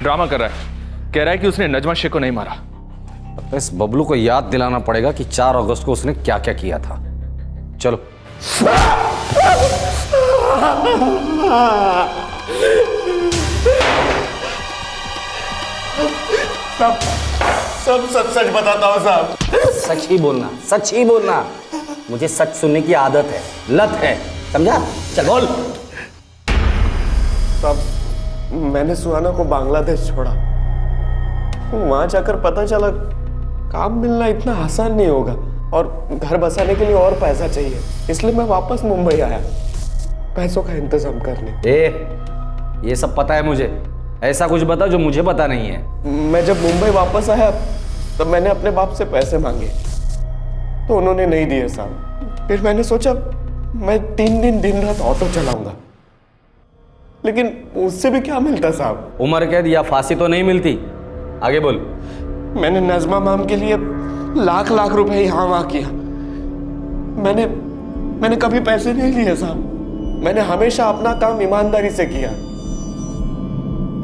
ड्रामा कर रहा है, कह रहा है कि उसने नजमा शेख को नहीं मारा। इस बबलू को याद दिलाना पड़ेगा कि 4 अगस्त को उसने क्या क्या किया था। चलो। सब सच सच बताता हूँ साहब। सच ही बोलना, सच ही बोलना। मुझे सच सुनने की आदत है, लत है, समझा? चल बोल। साहब मैंने सुहाना को बांग्लादेश छोड़ा, वहां जाकर पता चला काम मिलना इतना आसान नहीं होगा और घर बसाने के लिए और पैसा चाहिए, इसलिए मैं वापस मुंबई आया पैसों का इंतजाम करने। ये सब पता है मुझे, ऐसा कुछ बता जो मुझे पता नहीं है। मैं जब मुंबई वापस आया तब मैंने अपने बाप से पैसे मांगे तो उन्होंने नहीं दिए साहब। फिर मैंने सोचा मैं 3 दिन दिन रात ऑटो चलाऊंगा, लेकिन उससे भी क्या मिलता साहब? उम्र कैद या फांसी तो नहीं मिलती। आगे बोल। मैंने नजमा मैम के लिए लाख लाख रुपए यहाँ वहां किया। मैंने कभी पैसे नहीं लिए साहब। मैंने हमेशा अपना काम ईमानदारी से किया,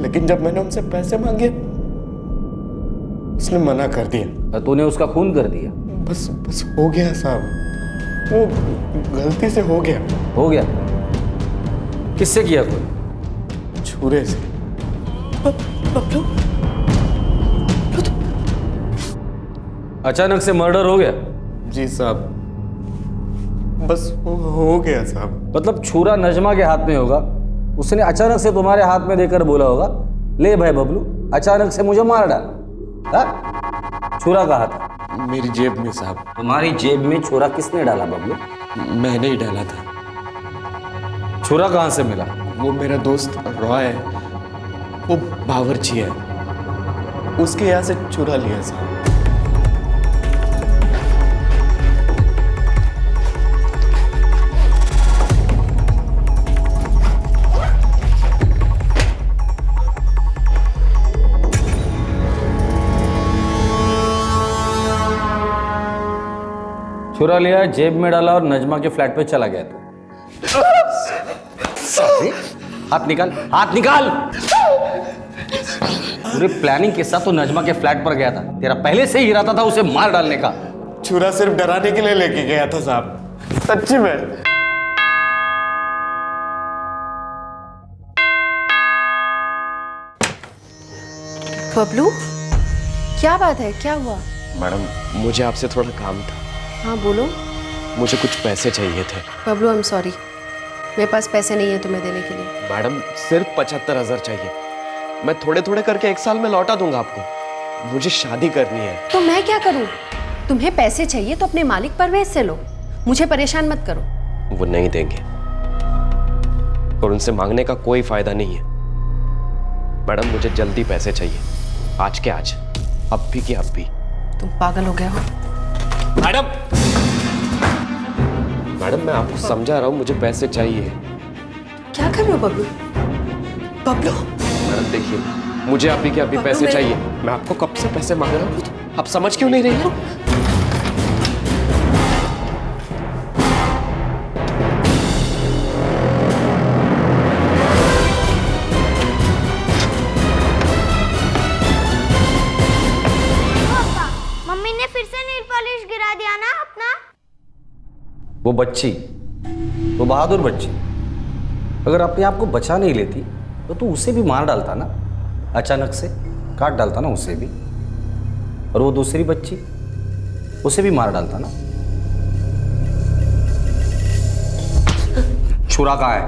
लेकिन जब मैंने उनसे पैसे मांगे उसने मना कर दिया। तूने उसका खून कर दिया? बस हो गया साहब, वो गलती से हो गया। हो गया? किससे किया खून? छुरे से। अचानक से मर्डर हो गया? जी साहब, बस हो गया साहब। मतलब छुरा नजमा के हाथ में होगा, उसने अचानक से तुम्हारे हाथ में देकर बोला होगा, ले भाई बबलू अचानक से मुझे मार डाल। छुरा कहाँ था? मेरी जेब में साहब। तुम्हारी जेब में छुरा किसने डाला बबलू? मैंने ही डाला था। छुरा कहाँ से मिला? वो मेरा दोस्त रॉय है, वो बावर्ची है, उसके यहाँ से चुरा लिया साहब। छुरा लिया, जेब में डाला और नजमा के फ्लैट पे चला गया। तू हाथ निकाल, हाथ निकाल। पूरी प्लानिंग के साथ तो नजमा के फ्लैट पर गया था, तेरा पहले से ही इरादा था उसे मार डालने का। छुरा सिर्फ डराने के लिए लेके गया था साहब, सच्ची में। बबलू क्या बात है, क्या हुआ? मैडम मुझे आपसे थोड़ा काम था। हाँ बोलो। मुझे कुछ पैसे चाहिए थे। बबलू आई एम सॉरी, मेरे पास पैसे नहीं है तुम्हें देने के लिए। मैडम सिर्फ 75,000 चाहिए, मैं थोड़े थोड़े करके 1 साल में लौटा दूंगा आपको। मुझे शादी करनी है। तो मैं क्या करूं? तुम्हें पैसे चाहिए तो अपने मालिक परवेज से लो, मुझे परेशान मत करो। वो नहीं देंगे और उनसे मांगने का कोई फायदा नहीं है। मैडम मुझे जल्दी पैसे चाहिए, आज के आज, अब भी कि अब भी। तुम पागल हो गए हो? मैडम मैं आपको समझा रहा हूँ, मुझे पैसे चाहिए। क्या कर रहे हो बबलू? बबलू मैडम देखिए, मुझे अभी के अभी पैसे चाहिए। मैं आपको कब से पैसे मांग रहा हूँ, आप समझ क्यों नहीं रही हो? मम्मी ने फिर से नील पॉलिश गिरा दिया ना अपना। वो बच्ची, वो बहादुर बच्ची, अगर अपने आप को बचा नहीं लेती तो तू उसे भी मार डालता ना, अचानक से काट डालता ना उसे भी। और वो दूसरी बच्ची, उसे भी मार डालता ना। छुरा कहाँ है?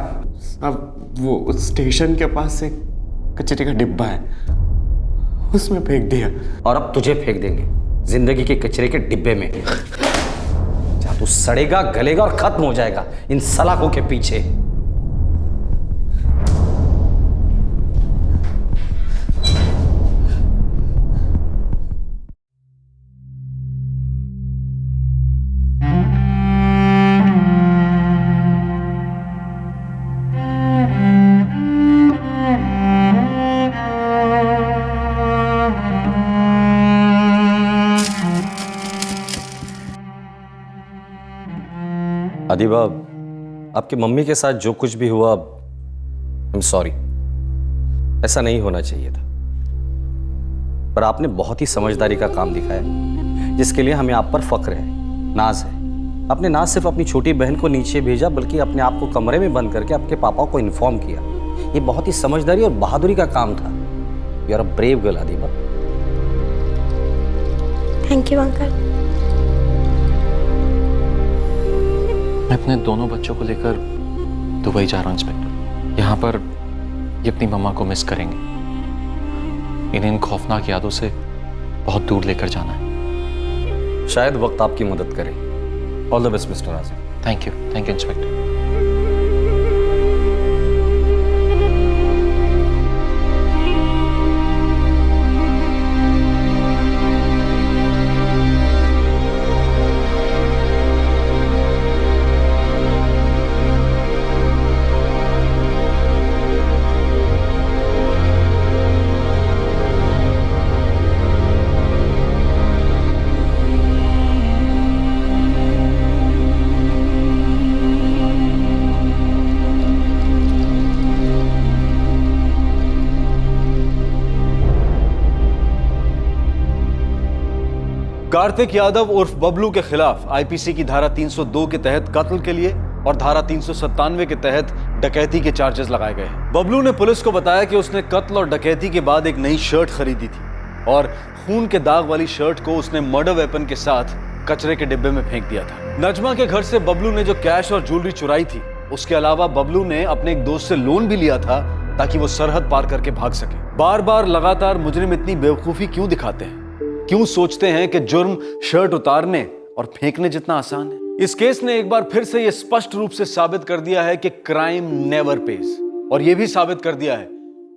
अब वो स्टेशन के पास एक कचरे का डिब्बा है, उसमें फेंक दिया। और अब तुझे फेंक देंगे जिंदगी के कचरे के डिब्बे में। तू सड़ेगा, गलेगा और खत्म हो जाएगा इन सलाखों के पीछे। अदीबा, आपकी मम्मी के साथ जो कुछ भी हुआ, आई एम सॉरी। ऐसा नहीं होना चाहिए था, पर आपने बहुत ही समझदारी का काम दिखाया, जिसके लिए हमें आप पर फख्र है, नाज है। आपने ना सिर्फ अपनी छोटी बहन को नीचे भेजा, बल्कि अपने आप को कमरे में बंद करके आपके पापा को इन्फॉर्म किया। ये बहुत ही समझदारी और बहादुरी का काम था। You are a brave girl Adiba. Thank you uncle. मैं अपने दोनों बच्चों को लेकर दुबई जा रहा हूँ इंस्पेक्टर। यहाँ पर ये अपनी मम्मा को मिस करेंगे। इन्हें इन खौफनाक यादों से बहुत दूर लेकर जाना है। शायद वक्त आपकी मदद करे। All the best mister Asif. Thank you inspector. Kartik Yadav उर्फ बबलू के खिलाफ आईपीसी की धारा 302 के तहत कत्ल के लिए और धारा 397 के तहत डकैती के चार्जेस लगाए गए हैं। बबलू ने पुलिस को बताया कि उसने कत्ल और डकैती के बाद एक नई शर्ट खरीदी थी और खून के दाग वाली शर्ट को उसने मर्डर वेपन के साथ कचरे के डिब्बे में फेंक दिया था। नजमा के घर से बबलू ने जो कैश और ज्वेलरी चुराई थी, उसके अलावा बबलू ने अपने एक दोस्त से लोन भी लिया था ताकि वो सरहद पार करके भाग सके। बार बार लगातार मुजरिम इतनी बेवकूफी क्यों दिखाते हैं? क्यों सोचते हैं कि जुर्म शर्ट उतारने और फेंकने जितना आसान है? इस केस ने एक बार फिर से यह स्पष्ट रूप से साबित कर दिया है कि क्राइम नेवर पेज, और यह भी साबित कर दिया है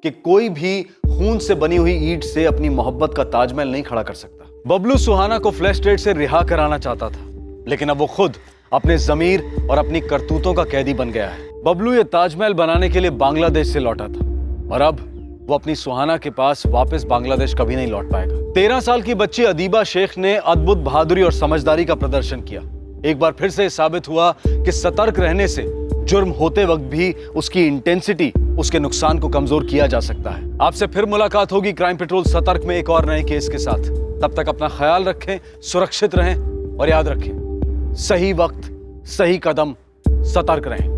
कि कोई भी खून से बनी हुई ईंट से अपनी मोहब्बत का ताजमहल नहीं खड़ा कर सकता। बबलू सुहाना को फ्लैश ट्रेड से रिहा कराना चाहता था, लेकिन अब वो खुद अपने जमीर और अपनी करतूतों का कैदी बन गया है। बबलू ये ताजमहल बनाने के लिए बांग्लादेश से लौटा था और अब वो अपनी सुहाना के पास वापस बांग्लादेश कभी नहीं लौट पाएगा। 13 साल की बच्ची अदीबा शेख ने अद्भुत बहादुरी और समझदारी का प्रदर्शन किया। एक बार फिर से साबित हुआ कि सतर्क रहने से जुर्म होते वक्त भी उसकी इंटेंसिटी उसके नुकसान को कमजोर किया जा सकता है। आपसे फिर मुलाकात होगी क्राइम पेट्रोल सतर्क में एक और नए केस के साथ। तब तक अपना ख्याल रखें, सुरक्षित रहें और याद रखें, सही वक्त सही कदम, सतर्क रहें।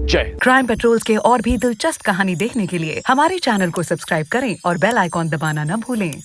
जय। क्राइम पेट्रोल के और भी दिलचस्प कहानी देखने के लिए हमारे चैनल को सब्सक्राइब करें और बेल आइकॉन दबाना न भूलें।